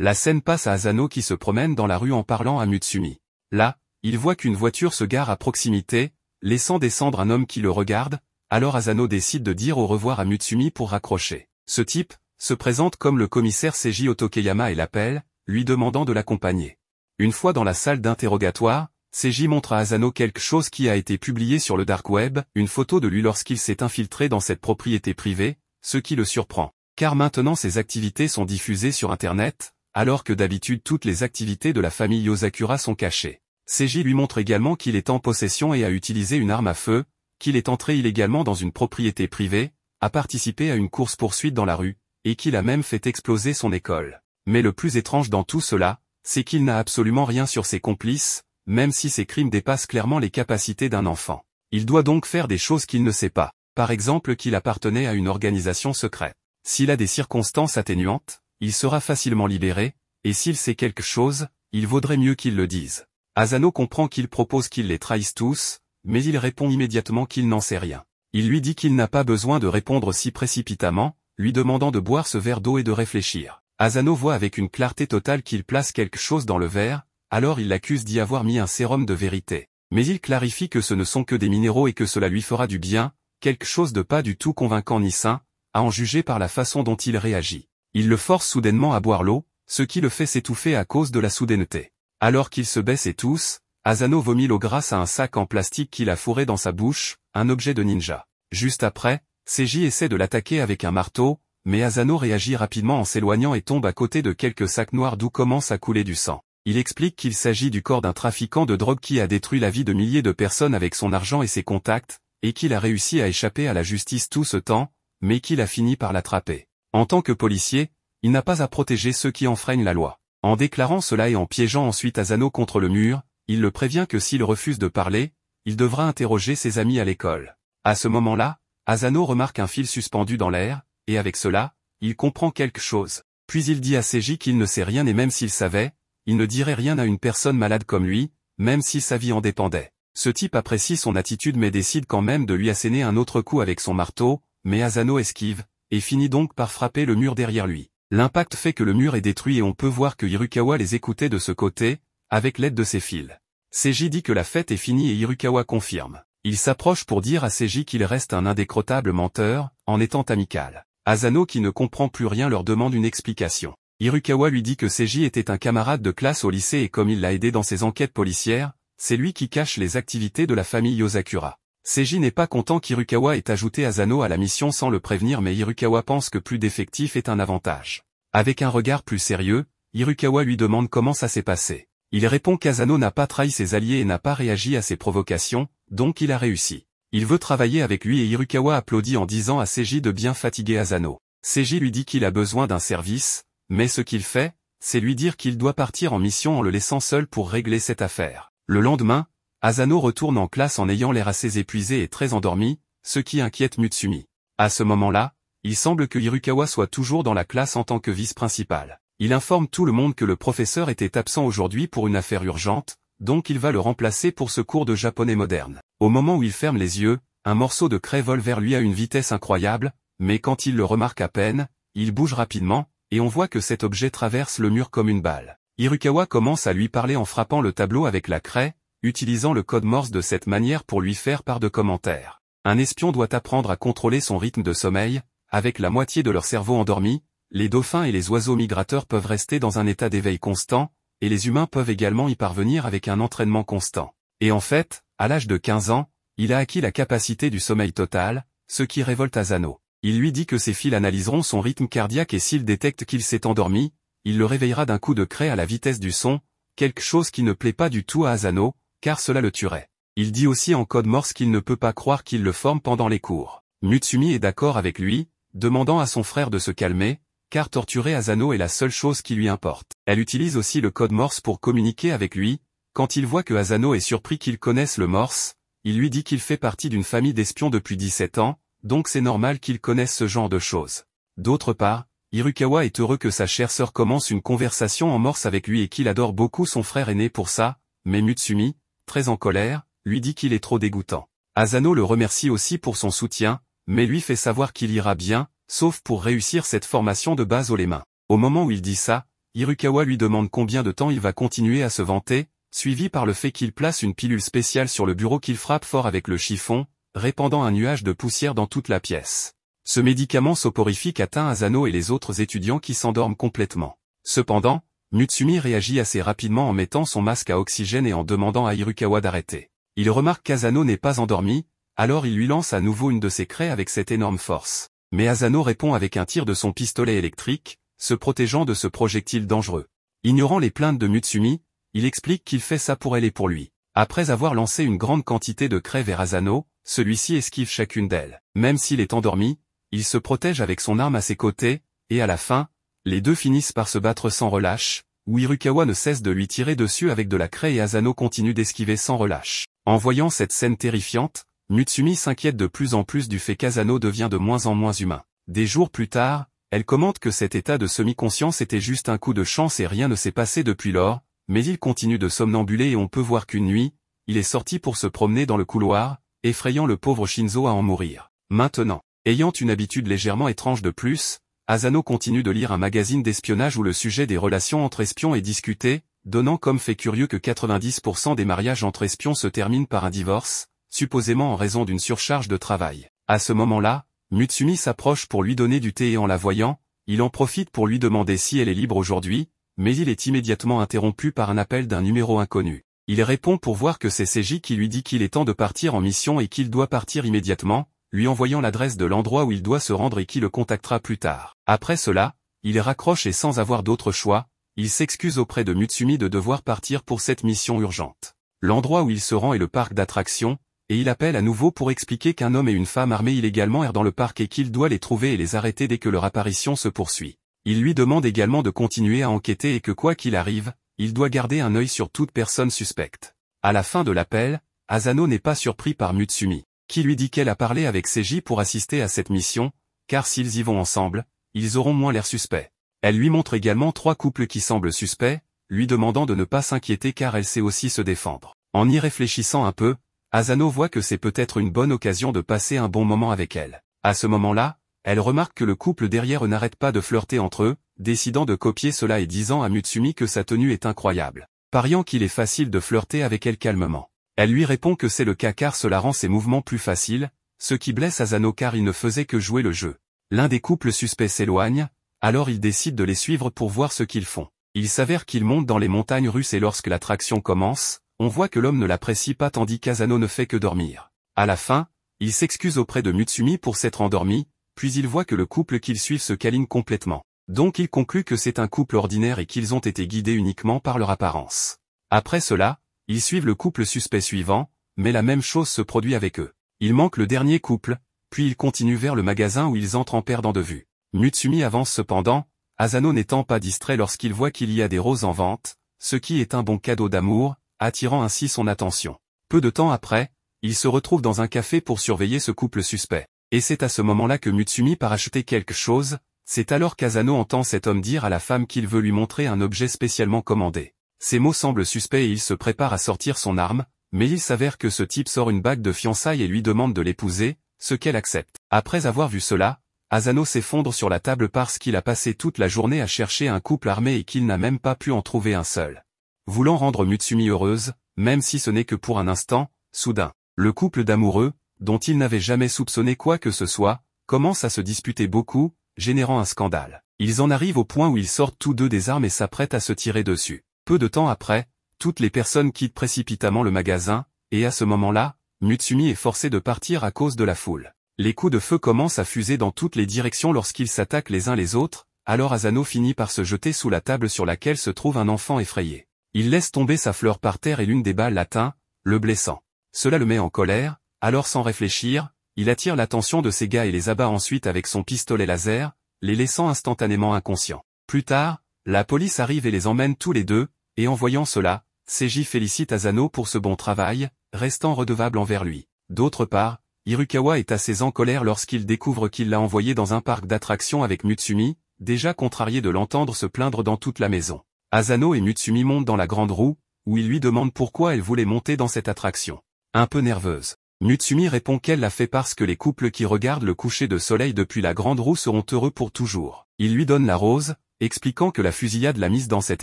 La scène passe à Asano qui se promène dans la rue en parlant à Mutsumi. Là, il voit qu'une voiture se gare à proximité, laissant descendre un homme qui le regarde, alors Asano décide de dire au revoir à Mutsumi pour raccrocher. Ce type se présente comme le commissaire Seiji Otokeyama et l'appelle, lui demandant de l'accompagner. Une fois dans la salle d'interrogatoire, Seiji montre à Asano quelque chose qui a été publié sur le dark web, une photo de lui lorsqu'il s'est infiltré dans cette propriété privée, ce qui le surprend. Car maintenant ses activités sont diffusées sur Internet, alors que d'habitude toutes les activités de la famille Yosakura sont cachées. Seiji lui montre également qu'il est en possession et a utilisé une arme à feu, qu'il est entré illégalement dans une propriété privée, a participé à une course-poursuite dans la rue, et qu'il a même fait exploser son école. Mais le plus étrange dans tout cela, c'est qu'il n'a absolument rien sur ses complices, même si ses crimes dépassent clairement les capacités d'un enfant. Il doit donc faire des choses qu'il ne sait pas, par exemple qu'il appartenait à une organisation secrète. S'il a des circonstances atténuantes, il sera facilement libéré, et s'il sait quelque chose, il vaudrait mieux qu'il le dise. Asano comprend qu'il propose qu'ils les trahissent tous, mais il répond immédiatement qu'il n'en sait rien. Il lui dit qu'il n'a pas besoin de répondre si précipitamment, lui demandant de boire ce verre d'eau et de réfléchir. Asano voit avec une clarté totale qu'il place quelque chose dans le verre, alors il l'accuse d'y avoir mis un sérum de vérité. Mais il clarifie que ce ne sont que des minéraux et que cela lui fera du bien, quelque chose de pas du tout convaincant ni sain, à en juger par la façon dont il réagit. Il le force soudainement à boire l'eau, ce qui le fait s'étouffer à cause de la soudaineté. Alors qu'il se baisse et tousse, Asano vomit l'eau grâce à un sac en plastique qu'il a fourré dans sa bouche, un objet de ninja. Juste après, Seiji essaie de l'attaquer avec un marteau, mais Asano réagit rapidement en s'éloignant et tombe à côté de quelques sacs noirs d'où commence à couler du sang. Il explique qu'il s'agit du corps d'un trafiquant de drogue qui a détruit la vie de milliers de personnes avec son argent et ses contacts, et qu'il a réussi à échapper à la justice tout ce temps, mais qu'il a fini par l'attraper. En tant que policier, il n'a pas à protéger ceux qui enfreignent la loi. En déclarant cela et en piégeant ensuite Asano contre le mur, il le prévient que s'il refuse de parler, il devra interroger ses amis à l'école. À ce moment-là, Asano remarque un fil suspendu dans l'air, et avec cela, il comprend quelque chose. Puis il dit à Seiji qu'il ne sait rien et même s'il savait, il ne dirait rien à une personne malade comme lui, même si sa vie en dépendait. Ce type apprécie son attitude mais décide quand même de lui asséner un autre coup avec son marteau, mais Asano esquive, et finit donc par frapper le mur derrière lui. L'impact fait que le mur est détruit et on peut voir que Hirukawa les écoutait de ce côté, avec l'aide de ses fils. Seiji dit que la fête est finie et Hirukawa confirme. Il s'approche pour dire à Seiji qu'il reste un indécrottable menteur, en étant amical. Asano qui ne comprend plus rien leur demande une explication. Hirukawa lui dit que Seiji était un camarade de classe au lycée et comme il l'a aidé dans ses enquêtes policières, c'est lui qui cache les activités de la famille Yosakura. Seiji n'est pas content qu'Hirukawa ait ajouté Asano à la mission sans le prévenir mais Hirukawa pense que plus d'effectifs est un avantage. Avec un regard plus sérieux, Hirukawa lui demande comment ça s'est passé. Il répond qu'Asano n'a pas trahi ses alliés et n'a pas réagi à ses provocations, donc il a réussi. Il veut travailler avec lui et Hirukawa applaudit en disant à Seiji de bien fatiguer Asano. Seiji lui dit qu'il a besoin d'un service, mais ce qu'il fait, c'est lui dire qu'il doit partir en mission en le laissant seul pour régler cette affaire. Le lendemain, Asano retourne en classe en ayant l'air assez épuisé et très endormi, ce qui inquiète Mutsumi. À ce moment-là, il semble que Hirukawa soit toujours dans la classe en tant que vice-principal. Il informe tout le monde que le professeur était absent aujourd'hui pour une affaire urgente, donc il va le remplacer pour ce cours de japonais moderne. Au moment où il ferme les yeux, un morceau de craie vole vers lui à une vitesse incroyable, mais quand il le remarque à peine, il bouge rapidement, et on voit que cet objet traverse le mur comme une balle. Hirukawa commence à lui parler en frappant le tableau avec la craie, utilisant le code Morse de cette manière pour lui faire part de commentaires. Un espion doit apprendre à contrôler son rythme de sommeil, avec la moitié de leur cerveau endormi, les dauphins et les oiseaux migrateurs peuvent rester dans un état d'éveil constant, et les humains peuvent également y parvenir avec un entraînement constant. Et en fait, à l'âge de 15 ans, il a acquis la capacité du sommeil total, ce qui révolte Asano. Il lui dit que ses fils analyseront son rythme cardiaque et s'il détecte qu'il s'est endormi, il le réveillera d'un coup de craie à la vitesse du son, quelque chose qui ne plaît pas du tout à Asano, car cela le tuerait. Il dit aussi en code Morse qu'il ne peut pas croire qu'il le forme pendant les cours. Mutsumi est d'accord avec lui, demandant à son frère de se calmer, car torturer Asano est la seule chose qui lui importe. Elle utilise aussi le code Morse pour communiquer avec lui. Quand il voit que Asano est surpris qu'il connaisse le Morse, il lui dit qu'il fait partie d'une famille d'espions depuis 17 ans, donc c'est normal qu'il connaisse ce genre de choses. D'autre part, Hirukawa est heureux que sa chère sœur commence une conversation en Morse avec lui et qu'il adore beaucoup son frère aîné pour ça, mais Mutsumi, très en colère, lui dit qu'il est trop dégoûtant. Asano le remercie aussi pour son soutien, mais lui fait savoir qu'il ira bien, sauf pour réussir cette formation de base aux les mains. Au moment où il dit ça, Hirukawa lui demande combien de temps il va continuer à se vanter, suivi par le fait qu'il place une pilule spéciale sur le bureau qu'il frappe fort avec le chiffon, répandant un nuage de poussière dans toute la pièce. Ce médicament soporifique atteint Asano et les autres étudiants qui s'endorment complètement. Cependant, Mutsumi réagit assez rapidement en mettant son masque à oxygène et en demandant à Hirukawa d'arrêter. Il remarque qu'Asano n'est pas endormi, alors il lui lance à nouveau une de ses craies avec cette énorme force. Mais Asano répond avec un tir de son pistolet électrique, se protégeant de ce projectile dangereux. Ignorant les plaintes de Mutsumi, il explique qu'il fait ça pour elle et pour lui. Après avoir lancé une grande quantité de craies vers Asano, celui-ci esquive chacune d'elles. Même s'il est endormi, il se protège avec son arme à ses côtés, et à la fin, les deux finissent par se battre sans relâche, où Hirukawa ne cesse de lui tirer dessus avec de la craie et Asano continue d'esquiver sans relâche. En voyant cette scène terrifiante, Mutsumi s'inquiète de plus en plus du fait qu'Asano devient de moins en moins humain. Des jours plus tard, elle commente que cet état de semi-conscience était juste un coup de chance et rien ne s'est passé depuis lors, mais il continue de somnambuler et on peut voir qu'une nuit, il est sorti pour se promener dans le couloir, effrayant le pauvre Shinzo à en mourir. Maintenant, ayant une habitude légèrement étrange de plus, Asano continue de lire un magazine d'espionnage où le sujet des relations entre espions est discuté, donnant comme fait curieux que 90% des mariages entre espions se terminent par un divorce, supposément en raison d'une surcharge de travail. À ce moment-là, Mutsumi s'approche pour lui donner du thé et en la voyant, il en profite pour lui demander si elle est libre aujourd'hui, mais il est immédiatement interrompu par un appel d'un numéro inconnu. Il répond pour voir que c'est Seiji qui lui dit qu'il est temps de partir en mission et qu'il doit partir immédiatement, lui envoyant l'adresse de l'endroit où il doit se rendre et qui le contactera plus tard. Après cela, il raccroche et sans avoir d'autre choix, il s'excuse auprès de Mutsumi de devoir partir pour cette mission urgente. L'endroit où il se rend est le parc d'attractions, et il appelle à nouveau pour expliquer qu'un homme et une femme armés illégalement errent dans le parc et qu'il doit les trouver et les arrêter dès que leur apparition se poursuit. Il lui demande également de continuer à enquêter et que quoi qu'il arrive, il doit garder un œil sur toute personne suspecte. À la fin de l'appel, Asano n'est pas surpris par Mutsumi, qui lui dit qu'elle a parlé avec Seiji pour assister à cette mission, car s'ils y vont ensemble, ils auront moins l'air suspects. Elle lui montre également 3 couples qui semblent suspects, lui demandant de ne pas s'inquiéter car elle sait aussi se défendre. En y réfléchissant un peu, Asano voit que c'est peut-être une bonne occasion de passer un bon moment avec elle. À ce moment-là, elle remarque que le couple derrière eux n'arrête pas de flirter entre eux, décidant de copier cela et disant à Mutsumi que sa tenue est incroyable. Pariant qu'il est facile de flirter avec elle calmement. Elle lui répond que c'est le cas car cela rend ses mouvements plus faciles, ce qui blesse Asano car il ne faisait que jouer le jeu. L'un des couples suspects s'éloigne, alors il décide de les suivre pour voir ce qu'ils font. Il s'avère qu'ils montent dans les montagnes russes et lorsque l'attraction commence, on voit que l'homme ne l'apprécie pas tandis qu'Asano ne fait que dormir. À la fin, il s'excuse auprès de Mutsumi pour s'être endormi, puis il voit que le couple qu'ils suivent se câline complètement. Donc il conclut que c'est un couple ordinaire et qu'ils ont été guidés uniquement par leur apparence. Après cela, ils suivent le couple suspect suivant, mais la même chose se produit avec eux. Il manque le dernier couple, puis ils continuent vers le magasin où ils entrent en perdant de vue. Mutsumi avance cependant, Asano n'étant pas distrait lorsqu'il voit qu'il y a des roses en vente, ce qui est un bon cadeau d'amour, attirant ainsi son attention. Peu de temps après, il se retrouve dans un café pour surveiller ce couple suspect. Et c'est à ce moment-là que Mutsumi part acheter quelque chose, c'est alors qu'Asano entend cet homme dire à la femme qu'il veut lui montrer un objet spécialement commandé. Ces mots semblent suspects et il se prépare à sortir son arme, mais il s'avère que ce type sort une bague de fiançailles et lui demande de l'épouser, ce qu'elle accepte. Après avoir vu cela, Asano s'effondre sur la table parce qu'il a passé toute la journée à chercher un couple armé et qu'il n'a même pas pu en trouver un seul. Voulant rendre Mutsumi heureuse, même si ce n'est que pour un instant, soudain, le couple d'amoureux, dont il n'avait jamais soupçonné quoi que ce soit, commence à se disputer beaucoup, générant un scandale. Ils en arrivent au point où ils sortent tous deux des armes et s'apprêtent à se tirer dessus. Peu de temps après, toutes les personnes quittent précipitamment le magasin, et à ce moment-là, Mutsumi est forcé de partir à cause de la foule. Les coups de feu commencent à fuser dans toutes les directions lorsqu'ils s'attaquent les uns les autres, alors Asano finit par se jeter sous la table sur laquelle se trouve un enfant effrayé. Il laisse tomber sa fleur par terre et l'une des balles l'atteint, le blessant. Cela le met en colère, alors sans réfléchir, il attire l'attention de ses gars et les abat ensuite avec son pistolet laser, les laissant instantanément inconscients. Plus tard, la police arrive et les emmène tous les deux, et en voyant cela, Seiji félicite Asano pour ce bon travail, restant redevable envers lui. D'autre part, Hirukawa est assez en colère lorsqu'il découvre qu'il l'a envoyé dans un parc d'attractions avec Mutsumi, déjà contrarié de l'entendre se plaindre dans toute la maison. Asano et Mutsumi montent dans la grande roue, où il lui demande pourquoi elle voulait monter dans cette attraction. Un peu nerveuse, Mutsumi répond qu'elle l'a fait parce que les couples qui regardent le coucher de soleil depuis la grande roue seront heureux pour toujours. Il lui donne la rose, expliquant que la fusillade l'a mise dans cet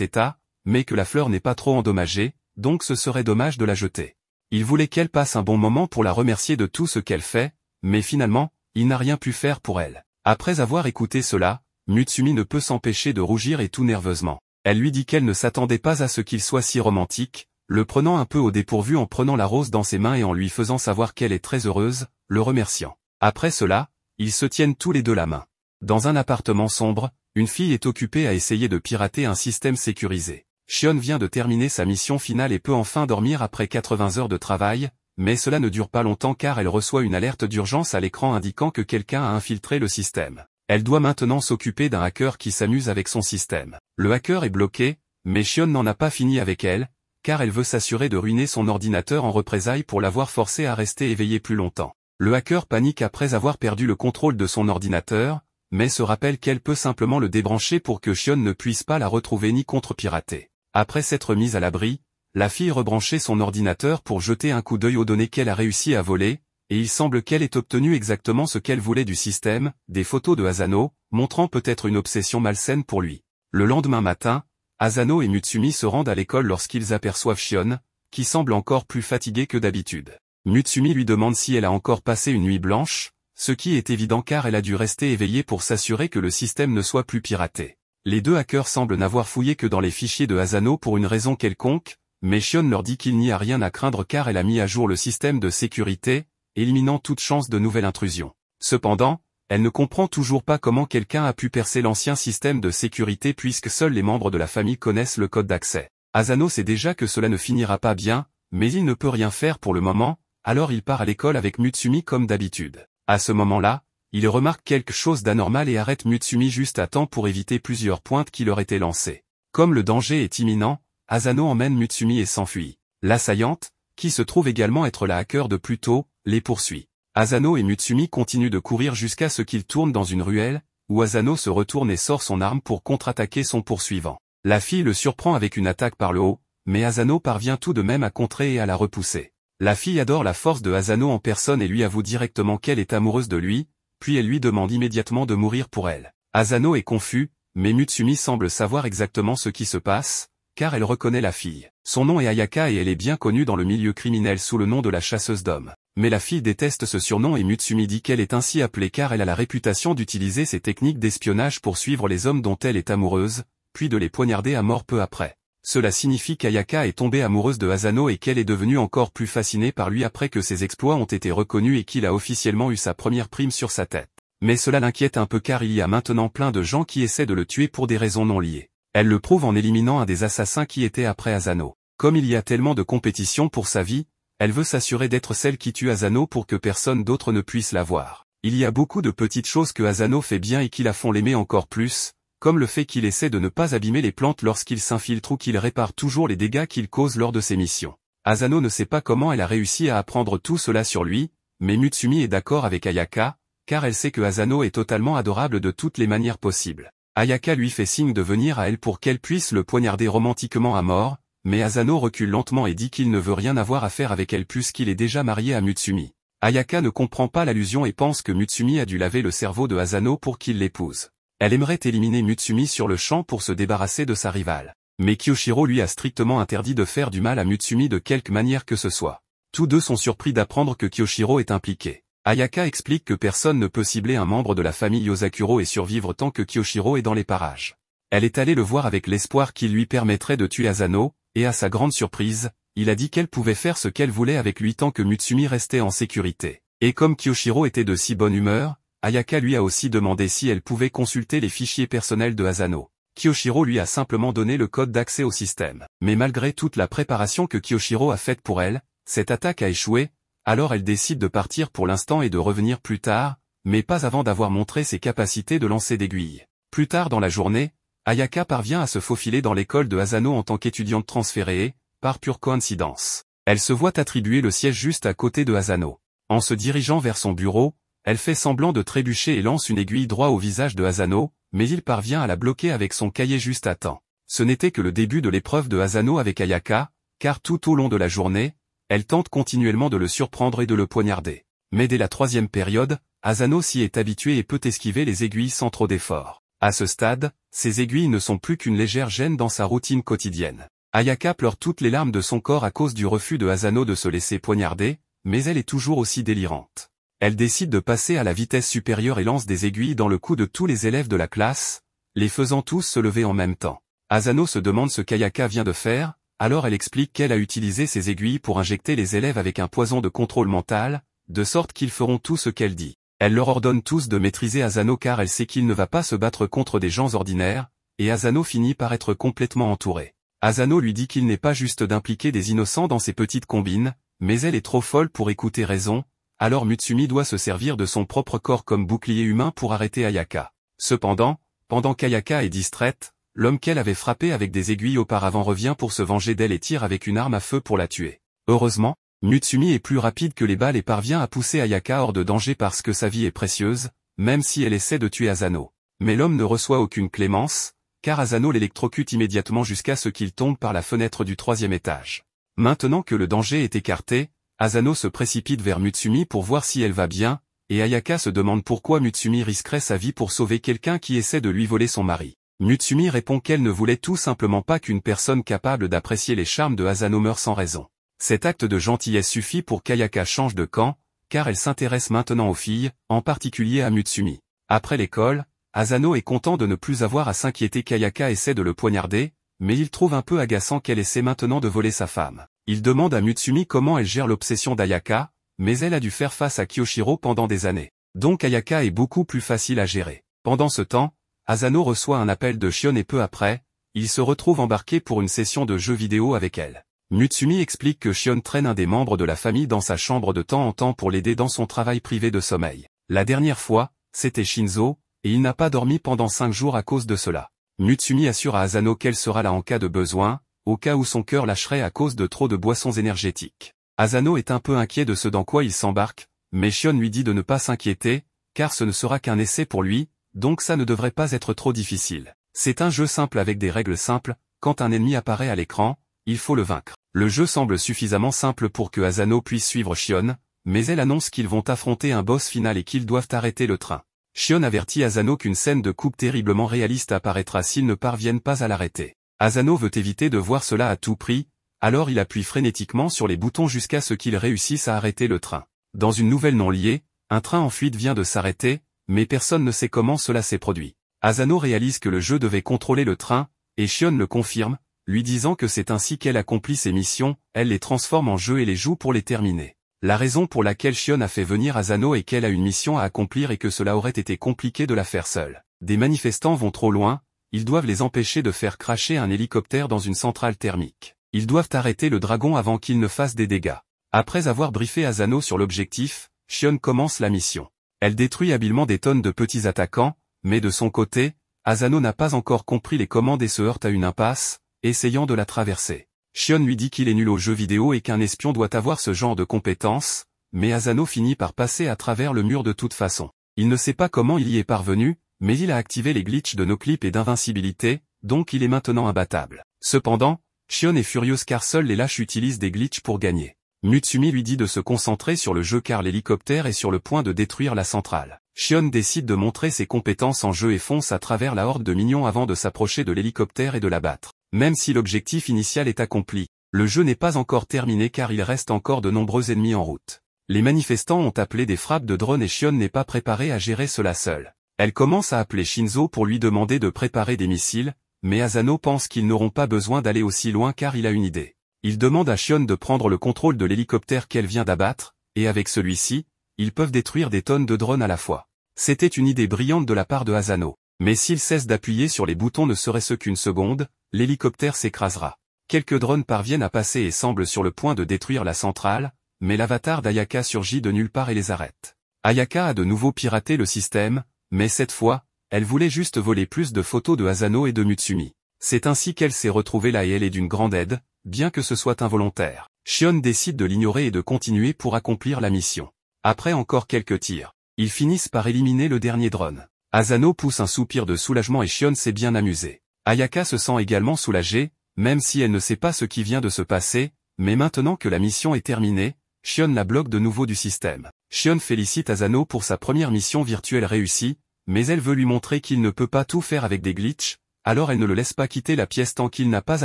état, mais que la fleur n'est pas trop endommagée, donc ce serait dommage de la jeter. Il voulait qu'elle passe un bon moment pour la remercier de tout ce qu'elle fait, mais finalement, il n'a rien pu faire pour elle. Après avoir écouté cela, Mutsumi ne peut s'empêcher de rougir et tout nerveusement. Elle lui dit qu'elle ne s'attendait pas à ce qu'il soit si romantique, le prenant un peu au dépourvu en prenant la rose dans ses mains et en lui faisant savoir qu'elle est très heureuse, le remerciant. Après cela, ils se tiennent tous les deux la main. Dans un appartement sombre, une fille est occupée à essayer de pirater un système sécurisé. Shion vient de terminer sa mission finale et peut enfin dormir après 80 heures de travail, mais cela ne dure pas longtemps car elle reçoit une alerte d'urgence à l'écran indiquant que quelqu'un a infiltré le système. Elle doit maintenant s'occuper d'un hacker qui s'amuse avec son système. Le hacker est bloqué, mais Shion n'en a pas fini avec elle, car elle veut s'assurer de ruiner son ordinateur en représailles pour l'avoir forcé à rester éveillé plus longtemps. Le hacker panique après avoir perdu le contrôle de son ordinateur, mais se rappelle qu'elle peut simplement le débrancher pour que Shion ne puisse pas la retrouver ni contre-pirater. Après s'être mise à l'abri, la fille rebranchait son ordinateur pour jeter un coup d'œil aux données qu'elle a réussi à voler, et il semble qu'elle ait obtenu exactement ce qu'elle voulait du système, des photos de Asano, montrant peut-être une obsession malsaine pour lui. Le lendemain matin, Asano et Mutsumi se rendent à l'école lorsqu'ils aperçoivent Shion, qui semble encore plus fatiguée que d'habitude. Mutsumi lui demande si elle a encore passé une nuit blanche, ce qui est évident car elle a dû rester éveillée pour s'assurer que le système ne soit plus piraté. Les deux hackers semblent n'avoir fouillé que dans les fichiers de Asano pour une raison quelconque, mais Shion leur dit qu'il n'y a rien à craindre car elle a mis à jour le système de sécurité, éliminant toute chance de nouvelle intrusion. Cependant, elle ne comprend toujours pas comment quelqu'un a pu percer l'ancien système de sécurité puisque seuls les membres de la famille connaissent le code d'accès. Asano sait déjà que cela ne finira pas bien, mais il ne peut rien faire pour le moment, alors il part à l'école avec Mutsumi comme d'habitude. À ce moment-là, il remarque quelque chose d'anormal et arrête Mutsumi juste à temps pour éviter plusieurs pointes qui leur étaient lancées. Comme le danger est imminent, Asano emmène Mutsumi et s'enfuit. L'assaillante, qui se trouve également être la hacker de plus tôt, les poursuit. Asano et Mutsumi continuent de courir jusqu'à ce qu'ils tournent dans une ruelle, où Asano se retourne et sort son arme pour contre-attaquer son poursuivant. La fille le surprend avec une attaque par le haut, mais Asano parvient tout de même à contrer et à la repousser. La fille adore la force de Asano en personne et lui avoue directement qu'elle est amoureuse de lui, puis elle lui demande immédiatement de mourir pour elle. Asano est confus, mais Mutsumi semble savoir exactement ce qui se passe, car elle reconnaît la fille. Son nom est Ayaka et elle est bien connue dans le milieu criminel sous le nom de la chasseuse d'hommes. Mais la fille déteste ce surnom et Mutsumi dit qu'elle est ainsi appelée car elle a la réputation d'utiliser ses techniques d'espionnage pour suivre les hommes dont elle est amoureuse, puis de les poignarder à mort peu après. Cela signifie qu'Ayaka est tombée amoureuse de Asano et qu'elle est devenue encore plus fascinée par lui après que ses exploits ont été reconnus et qu'il a officiellement eu sa première prime sur sa tête. Mais cela l'inquiète un peu car il y a maintenant plein de gens qui essaient de le tuer pour des raisons non liées. Elle le prouve en éliminant un des assassins qui était après Asano. Comme il y a tellement de compétition pour sa vie, elle veut s'assurer d'être celle qui tue Asano pour que personne d'autre ne puisse la voir. Il y a beaucoup de petites choses que Asano fait bien et qui la font l'aimer encore plus, comme le fait qu'il essaie de ne pas abîmer les plantes lorsqu'il s'infiltre ou qu'il répare toujours les dégâts qu'il cause lors de ses missions. Asano ne sait pas comment elle a réussi à apprendre tout cela sur lui, mais Mutsumi est d'accord avec Ayaka, car elle sait que Asano est totalement adorable de toutes les manières possibles. Ayaka lui fait signe de venir à elle pour qu'elle puisse le poignarder romantiquement à mort, mais Asano recule lentement et dit qu'il ne veut rien avoir à faire avec elle puisqu'il est déjà marié à Mutsumi. Ayaka ne comprend pas l'allusion et pense que Mutsumi a dû laver le cerveau de Asano pour qu'il l'épouse. Elle aimerait éliminer Mutsumi sur le champ pour se débarrasser de sa rivale. Mais Kyoshiro lui a strictement interdit de faire du mal à Mutsumi de quelque manière que ce soit. Tous deux sont surpris d'apprendre que Kyoshiro est impliqué. Ayaka explique que personne ne peut cibler un membre de la famille Yosakuro et survivre tant que Kyoshiro est dans les parages. Elle est allée le voir avec l'espoir qu'il lui permettrait de tuer Asano, et à sa grande surprise, il a dit qu'elle pouvait faire ce qu'elle voulait avec lui tant que Mutsumi restait en sécurité. Et comme Kyoshiro était de si bonne humeur, Ayaka lui a aussi demandé si elle pouvait consulter les fichiers personnels de Asano. Kyoshiro lui a simplement donné le code d'accès au système. Mais malgré toute la préparation que Kyoshiro a faite pour elle, cette attaque a échoué, alors elle décide de partir pour l'instant et de revenir plus tard, mais pas avant d'avoir montré ses capacités de lancer d'aiguilles. Plus tard dans la journée, Ayaka parvient à se faufiler dans l'école de Asano en tant qu'étudiante transférée et, par pure coïncidence, elle se voit attribuer le siège juste à côté de Asano. En se dirigeant vers son bureau, elle fait semblant de trébucher et lance une aiguille droit au visage de Asano, mais il parvient à la bloquer avec son cahier juste à temps. Ce n'était que le début de l'épreuve de Asano avec Ayaka, car tout au long de la journée, elle tente continuellement de le surprendre et de le poignarder. Mais dès la troisième période, Asano s'y est habitué et peut esquiver les aiguilles sans trop d'efforts. À ce stade, ces aiguilles ne sont plus qu'une légère gêne dans sa routine quotidienne. Ayaka pleure toutes les larmes de son corps à cause du refus de Asano de se laisser poignarder, mais elle est toujours aussi délirante. Elle décide de passer à la vitesse supérieure et lance des aiguilles dans le cou de tous les élèves de la classe, les faisant tous se lever en même temps. Asano se demande ce qu'Ayaka vient de faire, alors elle explique qu'elle a utilisé ces aiguilles pour injecter les élèves avec un poison de contrôle mental, de sorte qu'ils feront tout ce qu'elle dit. Elle leur ordonne tous de maîtriser Asano car elle sait qu'il ne va pas se battre contre des gens ordinaires, et Asano finit par être complètement entouré. Asano lui dit qu'il n'est pas juste d'impliquer des innocents dans ces petites combines, mais elle est trop folle pour écouter raison, alors Mutsumi doit se servir de son propre corps comme bouclier humain pour arrêter Ayaka. Cependant, pendant qu'Ayaka est distraite, l'homme qu'elle avait frappé avec des aiguilles auparavant revient pour se venger d'elle et tire avec une arme à feu pour la tuer. Heureusement, Mutsumi est plus rapide que les balles et parvient à pousser Ayaka hors de danger parce que sa vie est précieuse, même si elle essaie de tuer Asano. Mais l'homme ne reçoit aucune clémence, car Asano l'électrocute immédiatement jusqu'à ce qu'il tombe par la fenêtre du 3e étage. Maintenant que le danger est écarté, Asano se précipite vers Mutsumi pour voir si elle va bien, et Ayaka se demande pourquoi Mutsumi risquerait sa vie pour sauver quelqu'un qui essaie de lui voler son mari. Mutsumi répond qu'elle ne voulait tout simplement pas qu'une personne capable d'apprécier les charmes de Asano meure sans raison. Cet acte de gentillesse suffit pour qu'Ayaka change de camp, car elle s'intéresse maintenant aux filles, en particulier à Mutsumi. Après l'école, Asano est content de ne plus avoir à s'inquiéter qu'Ayaka essaie de le poignarder, mais il trouve un peu agaçant qu'elle essaie maintenant de voler sa femme. Il demande à Mutsumi comment elle gère l'obsession d'Ayaka, mais elle a dû faire face à Kyoshiro pendant des années. Donc Ayaka est beaucoup plus facile à gérer. Pendant ce temps, Asano reçoit un appel de Shion et peu après, il se retrouve embarqué pour une session de jeux vidéo avec elle. Mutsumi explique que Shion traîne un des membres de la famille dans sa chambre de temps en temps pour l'aider dans son travail privé de sommeil. La dernière fois, c'était Shinzo, et il n'a pas dormi pendant 5 jours à cause de cela. Mutsumi assure à Asano qu'elle sera là en cas de besoin, au cas où son cœur lâcherait à cause de trop de boissons énergétiques. Asano est un peu inquiet de ce dans quoi il s'embarque, mais Shion lui dit de ne pas s'inquiéter, car ce ne sera qu'un essai pour lui, donc ça ne devrait pas être trop difficile. C'est un jeu simple avec des règles simples, quand un ennemi apparaît à l'écran, il faut le vaincre. Le jeu semble suffisamment simple pour que Asano puisse suivre Shion, mais elle annonce qu'ils vont affronter un boss final et qu'ils doivent arrêter le train. Shion avertit Asano qu'une scène de coupe terriblement réaliste apparaîtra s'ils ne parviennent pas à l'arrêter. Asano veut éviter de voir cela à tout prix, alors il appuie frénétiquement sur les boutons jusqu'à ce qu'ils réussissent à arrêter le train. Dans une nouvelle non liée, un train en fuite vient de s'arrêter, mais personne ne sait comment cela s'est produit. Asano réalise que le jeu devait contrôler le train, et Shion le confirme, lui disant que c'est ainsi qu'elle accomplit ses missions, elle les transforme en jeu et les joue pour les terminer. La raison pour laquelle Shion a fait venir Asano est qu'elle a une mission à accomplir et que cela aurait été compliqué de la faire seule. Des manifestants vont trop loin, ils doivent les empêcher de faire cracher un hélicoptère dans une centrale thermique. Ils doivent arrêter le dragon avant qu'il ne fasse des dégâts. Après avoir briefé Asano sur l'objectif, Shion commence la mission. Elle détruit habilement des tonnes de petits attaquants, mais de son côté, Asano n'a pas encore compris les commandes et se heurte à une impasse, essayant de la traverser. Shion lui dit qu'il est nul aux jeux vidéo et qu'un espion doit avoir ce genre de compétences, mais Asano finit par passer à travers le mur de toute façon. Il ne sait pas comment il y est parvenu, mais il a activé les glitches de no-clip et d'invincibilité, donc il est maintenant imbattable. Cependant, Shion est furieuse car seuls les lâches utilisent des glitches pour gagner. Mutsumi lui dit de se concentrer sur le jeu car l'hélicoptère est sur le point de détruire la centrale. Shion décide de montrer ses compétences en jeu et fonce à travers la horde de mignons avant de s'approcher de l'hélicoptère et de l'abattre. Même si l'objectif initial est accompli, le jeu n'est pas encore terminé car il reste encore de nombreux ennemis en route. Les manifestants ont appelé des frappes de drones et Shion n'est pas préparé à gérer cela seul. Elle commence à appeler Shinzo pour lui demander de préparer des missiles, mais Asano pense qu'ils n'auront pas besoin d'aller aussi loin car il a une idée. Il demande à Shion de prendre le contrôle de l'hélicoptère qu'elle vient d'abattre, et avec celui-ci, ils peuvent détruire des tonnes de drones à la fois. C'était une idée brillante de la part de Asano. Mais s'il cesse d'appuyer sur les boutons ne serait-ce qu'une seconde, l'hélicoptère s'écrasera. Quelques drones parviennent à passer et semblent sur le point de détruire la centrale, mais l'avatar d'Ayaka surgit de nulle part et les arrête. Ayaka a de nouveau piraté le système, mais cette fois, elle voulait juste voler plus de photos de Asano et de Mutsumi. C'est ainsi qu'elle s'est retrouvée là et elle est d'une grande aide, bien que ce soit involontaire. Shion décide de l'ignorer et de continuer pour accomplir la mission. Après encore quelques tirs, ils finissent par éliminer le dernier drone. Asano pousse un soupir de soulagement et Shion s'est bien amusé. Ayaka se sent également soulagée, même si elle ne sait pas ce qui vient de se passer, mais maintenant que la mission est terminée, Shion la bloque de nouveau du système. Shion félicite Asano pour sa première mission virtuelle réussie, mais elle veut lui montrer qu'il ne peut pas tout faire avec des glitches, alors elle ne le laisse pas quitter la pièce tant qu'il n'a pas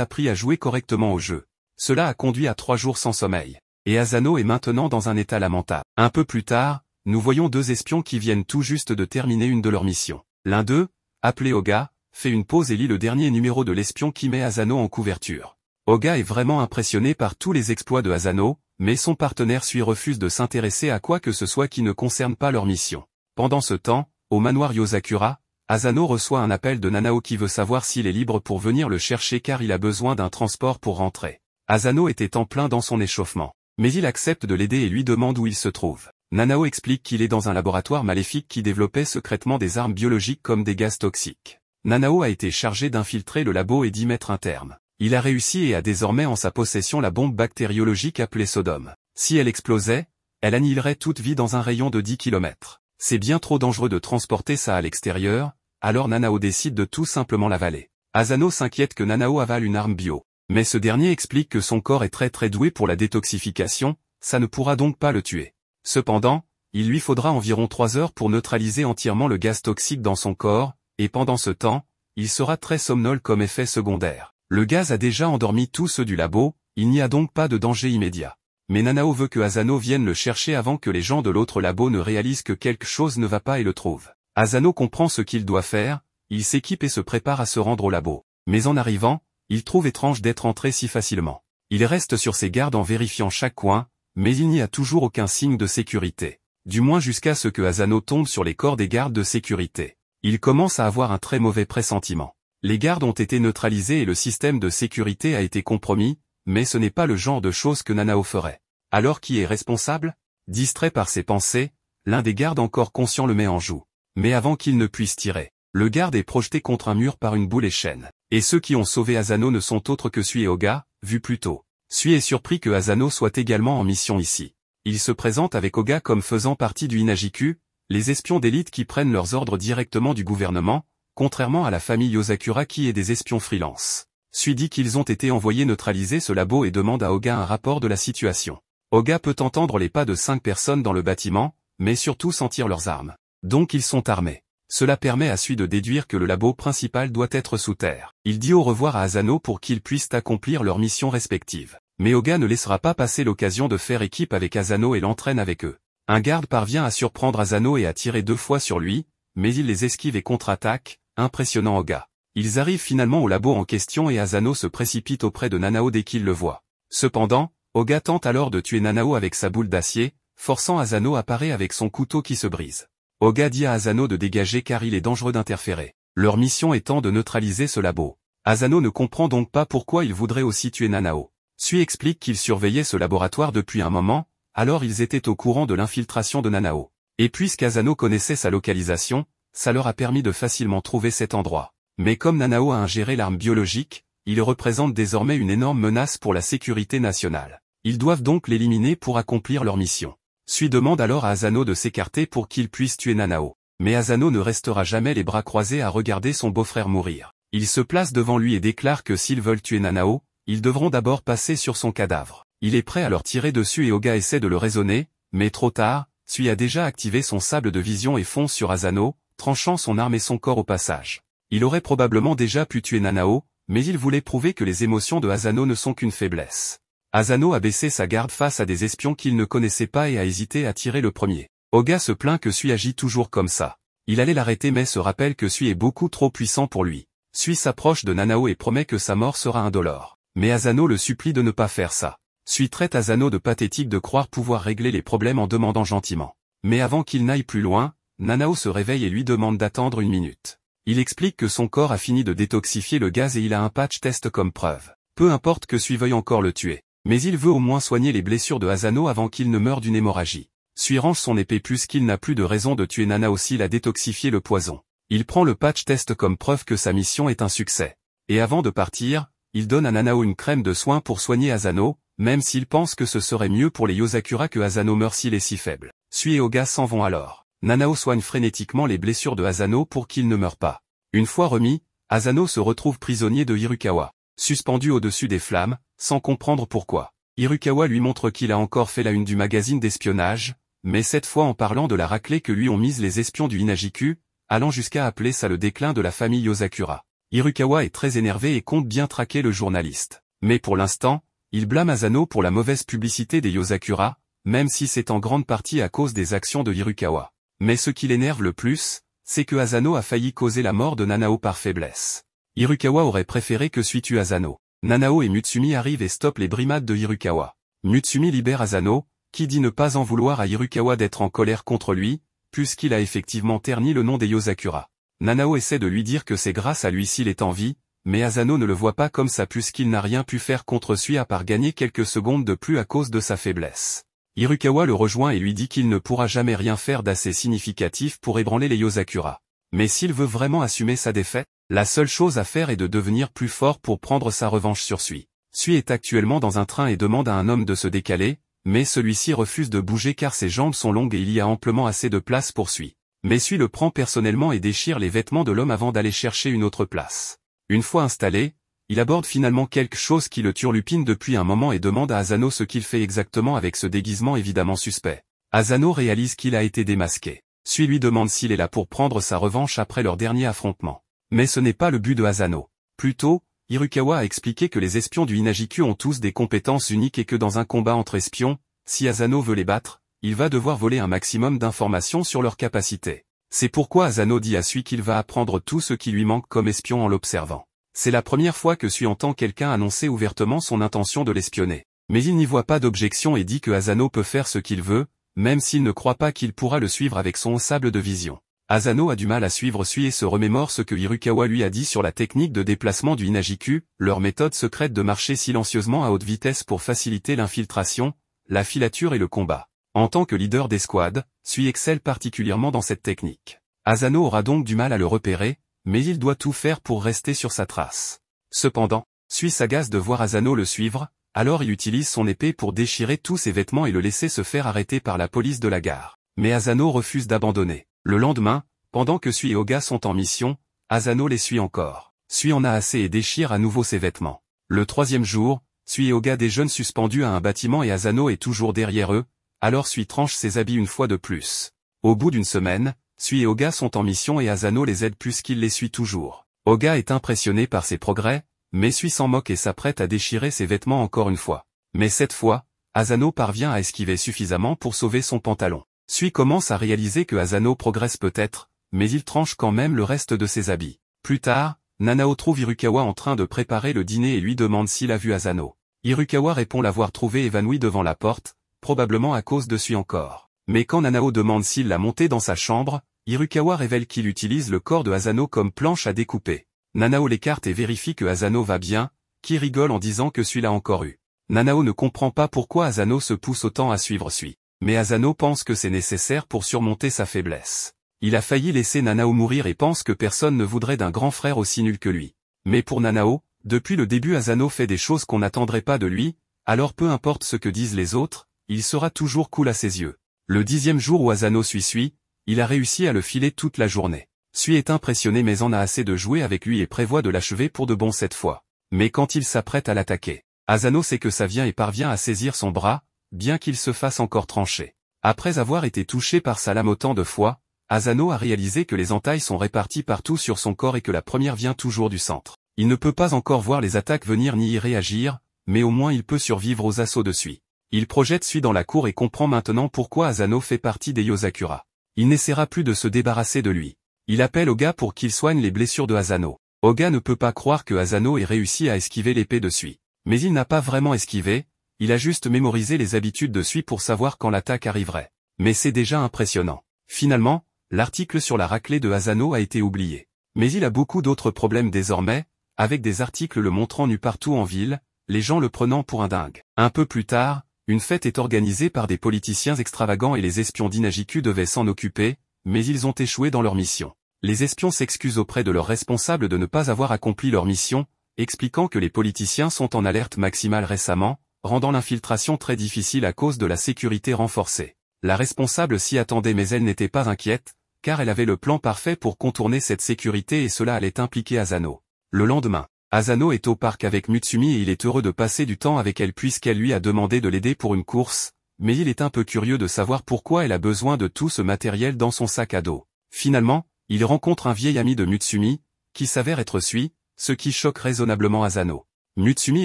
appris à jouer correctement au jeu. Cela a conduit à 3 jours sans sommeil. Et Asano est maintenant dans un état lamentable. Un peu plus tard, nous voyons 2 espions qui viennent tout juste de terminer une de leurs missions. L'un d'eux, appelé Oga, fait une pause et lit le dernier numéro de l'espion qui met Asano en couverture. Oga est vraiment impressionné par tous les exploits de Asano, mais son partenaire refuse de s'intéresser à quoi que ce soit qui ne concerne pas leur mission. Pendant ce temps, au manoir Yozakura, Asano reçoit un appel de Nanao qui veut savoir s'il est libre pour venir le chercher car il a besoin d'un transport pour rentrer. Asano était en plein dans son échauffement, mais il accepte de l'aider et lui demande où il se trouve. Nanao explique qu'il est dans un laboratoire maléfique qui développait secrètement des armes biologiques comme des gaz toxiques. Nanao a été chargé d'infiltrer le labo et d'y mettre un terme. Il a réussi et a désormais en sa possession la bombe bactériologique appelée Sodome. Si elle explosait, elle annihilerait toute vie dans un rayon de 10 km. C'est bien trop dangereux de transporter ça à l'extérieur, alors Nanao décide de tout simplement l'avaler. Asano s'inquiète que Nanao avale une arme bio. Mais ce dernier explique que son corps est très doué pour la détoxification, ça ne pourra donc pas le tuer. Cependant, il lui faudra environ 3 heures pour neutraliser entièrement le gaz toxique dans son corps, et pendant ce temps, il sera très somnolent comme effet secondaire. Le gaz a déjà endormi tous ceux du labo, il n'y a donc pas de danger immédiat. Mais Nanao veut que Asano vienne le chercher avant que les gens de l'autre labo ne réalisent que quelque chose ne va pas et le trouvent. Asano comprend ce qu'il doit faire, il s'équipe et se prépare à se rendre au labo. Mais en arrivant, il trouve étrange d'être entré si facilement. Il reste sur ses gardes en vérifiant chaque coin, mais il n'y a toujours aucun signe de sécurité. Du moins jusqu'à ce que Asano tombe sur les corps des gardes de sécurité. Il commence à avoir un très mauvais pressentiment. Les gardes ont été neutralisés et le système de sécurité a été compromis, mais ce n'est pas le genre de choses que Nanao ferait. Alors qui est responsable? Distrait par ses pensées, l'un des gardes encore conscient le met en joue. Mais avant qu'il ne puisse tirer, le garde est projeté contre un mur par une boule et chaîne. Et ceux qui ont sauvé Asano ne sont autres que Sui et Oga, vu plus tôt. Sui est surpris que Asano soit également en mission ici. Il se présente avec Oga comme faisant partie du Inajiku, les espions d'élite qui prennent leurs ordres directement du gouvernement, contrairement à la famille Yozakura qui est des espions freelance. Sui dit qu'ils ont été envoyés neutraliser ce labo et demande à Oga un rapport de la situation. Oga peut entendre les pas de 5 personnes dans le bâtiment, mais surtout sentir leurs armes. Donc ils sont armés. Cela permet à Sui de déduire que le labo principal doit être sous terre. Il dit au revoir à Asano pour qu'ils puissent accomplir leurs missions respectives. Mais Oga ne laissera pas passer l'occasion de faire équipe avec Asano et l'entraîne avec eux. Un garde parvient à surprendre Asano et à tirer 2 fois sur lui, mais il les esquive et contre-attaque, impressionnant Oga. Ils arrivent finalement au labo en question et Asano se précipite auprès de Nanao dès qu'il le voit. Cependant, Oga tente alors de tuer Nanao avec sa boule d'acier, forçant Asano à parer avec son couteau qui se brise. Oga dit à Asano de dégager car il est dangereux d'interférer, leur mission étant de neutraliser ce labo. Asano ne comprend donc pas pourquoi il voudrait aussi tuer Nanao. Sui explique qu'il surveillait ce laboratoire depuis un moment, alors ils étaient au courant de l'infiltration de Nanao. Et puisqu'Asano connaissait sa localisation, ça leur a permis de facilement trouver cet endroit. Mais comme Nanao a ingéré l'arme biologique, il représente désormais une énorme menace pour la sécurité nationale. Ils doivent donc l'éliminer pour accomplir leur mission. Sui demande alors à Asano de s'écarter pour qu'il puisse tuer Nanao. Mais Asano ne restera jamais les bras croisés à regarder son beau-frère mourir. Il se place devant lui et déclare que s'ils veulent tuer Nanao, ils devront d'abord passer sur son cadavre. Il est prêt à leur tirer dessus et Oga essaie de le raisonner, mais trop tard, Sui a déjà activé son sable de vision et fonce sur Asano, tranchant son arme et son corps au passage. Il aurait probablement déjà pu tuer Nanao, mais il voulait prouver que les émotions de Asano ne sont qu'une faiblesse. Asano a baissé sa garde face à des espions qu'il ne connaissait pas et a hésité à tirer le premier. Oga se plaint que Sui agit toujours comme ça. Il allait l'arrêter mais se rappelle que Sui est beaucoup trop puissant pour lui. Sui s'approche de Nanao et promet que sa mort sera indolore. Mais Asano le supplie de ne pas faire ça. Sui traite Asano de pathétique de croire pouvoir régler les problèmes en demandant gentiment. Mais avant qu'il n'aille plus loin, Nanao se réveille et lui demande d'attendre 1 minute. Il explique que son corps a fini de détoxifier le gaz et il a un patch test comme preuve. Peu importe que Sui veuille encore le tuer. Mais il veut au moins soigner les blessures de Asano avant qu'il ne meure d'une hémorragie. Sui range son épée puisqu'il n'a plus de raison de tuer Nanao s'il a détoxifié le poison. Il prend le patch test comme preuve que sa mission est un succès. Et avant de partir, il donne à Nanao une crème de soin pour soigner Asano, même s'il pense que ce serait mieux pour les Yozakura que Asano meure s'il est si faible. Sui et Oga s'en vont alors. Nanao soigne frénétiquement les blessures de Asano pour qu'il ne meure pas. Une fois remis, Asano se retrouve prisonnier de Hirukawa, suspendu au-dessus des flammes, sans comprendre pourquoi. Hirukawa lui montre qu'il a encore fait la une du magazine d'espionnage, mais cette fois en parlant de la raclée que lui ont mise les espions du Inajiku, allant jusqu'à appeler ça le déclin de la famille Yosakura. Hirukawa est très énervé et compte bien traquer le journaliste. Mais pour l'instant, il blâme Asano pour la mauvaise publicité des Yosakura, même si c'est en grande partie à cause des actions de Hirukawa. Mais ce qui l'énerve le plus, c'est que Asano a failli causer la mort de Nanao par faiblesse. Hirukawa aurait préféré que Sui tue Asano. Nanao et Mutsumi arrivent et stoppent les brimades de Hirukawa. Mutsumi libère Asano, qui dit ne pas en vouloir à Hirukawa d'être en colère contre lui, puisqu'il a effectivement terni le nom des Yosakura. Nanao essaie de lui dire que c'est grâce à lui s'il est en vie, mais Asano ne le voit pas comme ça puisqu'il n'a rien pu faire contre Sui à part gagner quelques secondes de plus à cause de sa faiblesse. Hirukawa le rejoint et lui dit qu'il ne pourra jamais rien faire d'assez significatif pour ébranler les Yosakura. Mais s'il veut vraiment assumer sa défaite, la seule chose à faire est de devenir plus fort pour prendre sa revanche sur Sui. Sui est actuellement dans un train et demande à un homme de se décaler, mais celui-ci refuse de bouger car ses jambes sont longues et il y a amplement assez de place pour Sui. Mais Sui le prend personnellement et déchire les vêtements de l'homme avant d'aller chercher une autre place. Une fois installé, il aborde finalement quelque chose qui le turlupine depuis un moment et demande à Asano ce qu'il fait exactement avec ce déguisement évidemment suspect. Asano réalise qu'il a été démasqué. Sui lui demande s'il est là pour prendre sa revanche après leur dernier affrontement. Mais ce n'est pas le but de Asano. Plutôt, Hirukawa a expliqué que les espions du Inajiku ont tous des compétences uniques et que dans un combat entre espions, si Asano veut les battre, il va devoir voler un maximum d'informations sur leurs capacités. C'est pourquoi Asano dit à Sui qu'il va apprendre tout ce qui lui manque comme espion en l'observant. C'est la première fois que Sui entend quelqu'un annoncer ouvertement son intention de l'espionner. Mais il n'y voit pas d'objection et dit que Asano peut faire ce qu'il veut, même s'il ne croit pas qu'il pourra le suivre avec son sable de vision. Asano a du mal à suivre Sui et se remémore ce que Hirukawa lui a dit sur la technique de déplacement du Inajiku, leur méthode secrète de marcher silencieusement à haute vitesse pour faciliter l'infiltration, la filature et le combat. En tant que leader d'escouade, Sui excelle particulièrement dans cette technique. Asano aura donc du mal à le repérer, mais il doit tout faire pour rester sur sa trace. Cependant, Sui s'agace de voir Asano le suivre, alors il utilise son épée pour déchirer tous ses vêtements et le laisser se faire arrêter par la police de la gare. Mais Asano refuse d'abandonner. Le lendemain, pendant que Sui et Oga sont en mission, Asano les suit encore. Sui en a assez et déchire à nouveau ses vêtements. Le troisième jour, Sui et Oga déjeunent suspendus à un bâtiment et Asano est toujours derrière eux, alors Sui tranche ses habits une fois de plus. Au bout d'une semaine, Sui et Oga sont en mission et Asano les aide puisqu'il les suit toujours. Oga est impressionné par ses progrès, mais Sui s'en moque et s'apprête à déchirer ses vêtements encore une fois. Mais cette fois, Asano parvient à esquiver suffisamment pour sauver son pantalon. Sui commence à réaliser que Asano progresse peut-être, mais il tranche quand même le reste de ses habits. Plus tard, Nanao trouve Hirukawa en train de préparer le dîner et lui demande s'il a vu Asano. Hirukawa répond l'avoir trouvé évanoui devant la porte, probablement à cause de Sui encore. Mais quand Nanao demande s'il l'a monté dans sa chambre, Hirukawa révèle qu'il utilise le corps de Asano comme planche à découper. Nanao l'écarte et vérifie que Asano va bien, qui rigole en disant que Sui l'a encore eu. Nanao ne comprend pas pourquoi Asano se pousse autant à suivre Sui. Mais Asano pense que c'est nécessaire pour surmonter sa faiblesse. Il a failli laisser Nanao mourir et pense que personne ne voudrait d'un grand frère aussi nul que lui. Mais pour Nanao, depuis le début Asano fait des choses qu'on n'attendrait pas de lui, alors peu importe ce que disent les autres, il sera toujours cool à ses yeux. Le 10e jour où Asano suit Sui, il a réussi à le filer toute la journée. Sui est impressionné mais en a assez de jouer avec lui et prévoit de l'achever pour de bon cette fois. Mais quand il s'apprête à l'attaquer, Asano sait que ça vient et parvient à saisir son bras, bien qu'il se fasse encore trancher. Après avoir été touché par sa lame autant de fois, Asano a réalisé que les entailles sont réparties partout sur son corps et que la première vient toujours du centre. Il ne peut pas encore voir les attaques venir ni y réagir, mais au moins il peut survivre aux assauts de Sui. Il projette Sui dans la cour et comprend maintenant pourquoi Asano fait partie des Yosakura. Il n'essaiera plus de se débarrasser de lui. Il appelle Oga pour qu'il soigne les blessures de Asano. Oga ne peut pas croire que Asano ait réussi à esquiver l'épée de Sui. Mais il n'a pas vraiment esquivé, il a juste mémorisé les habitudes de Sui pour savoir quand l'attaque arriverait. Mais c'est déjà impressionnant. Finalement, l'article sur la raclée de Asano a été oublié. Mais il a beaucoup d'autres problèmes désormais, avec des articles le montrant nu partout en ville, les gens le prenant pour un dingue. Un peu plus tard, une fête est organisée par des politiciens extravagants et les espions d'Inajiku devaient s'en occuper, mais ils ont échoué dans leur mission. Les espions s'excusent auprès de leurs responsables de ne pas avoir accompli leur mission, expliquant que les politiciens sont en alerte maximale récemment, rendant l'infiltration très difficile à cause de la sécurité renforcée. La responsable s'y attendait mais elle n'était pas inquiète, car elle avait le plan parfait pour contourner cette sécurité et cela allait impliquer Asano. Le lendemain, Asano est au parc avec Mutsumi et il est heureux de passer du temps avec elle puisqu'elle lui a demandé de l'aider pour une course, mais il est un peu curieux de savoir pourquoi elle a besoin de tout ce matériel dans son sac à dos. Finalement, il rencontre un vieil ami de Mutsumi, qui s'avère être Sui, ce qui choque raisonnablement Asano. Mutsumi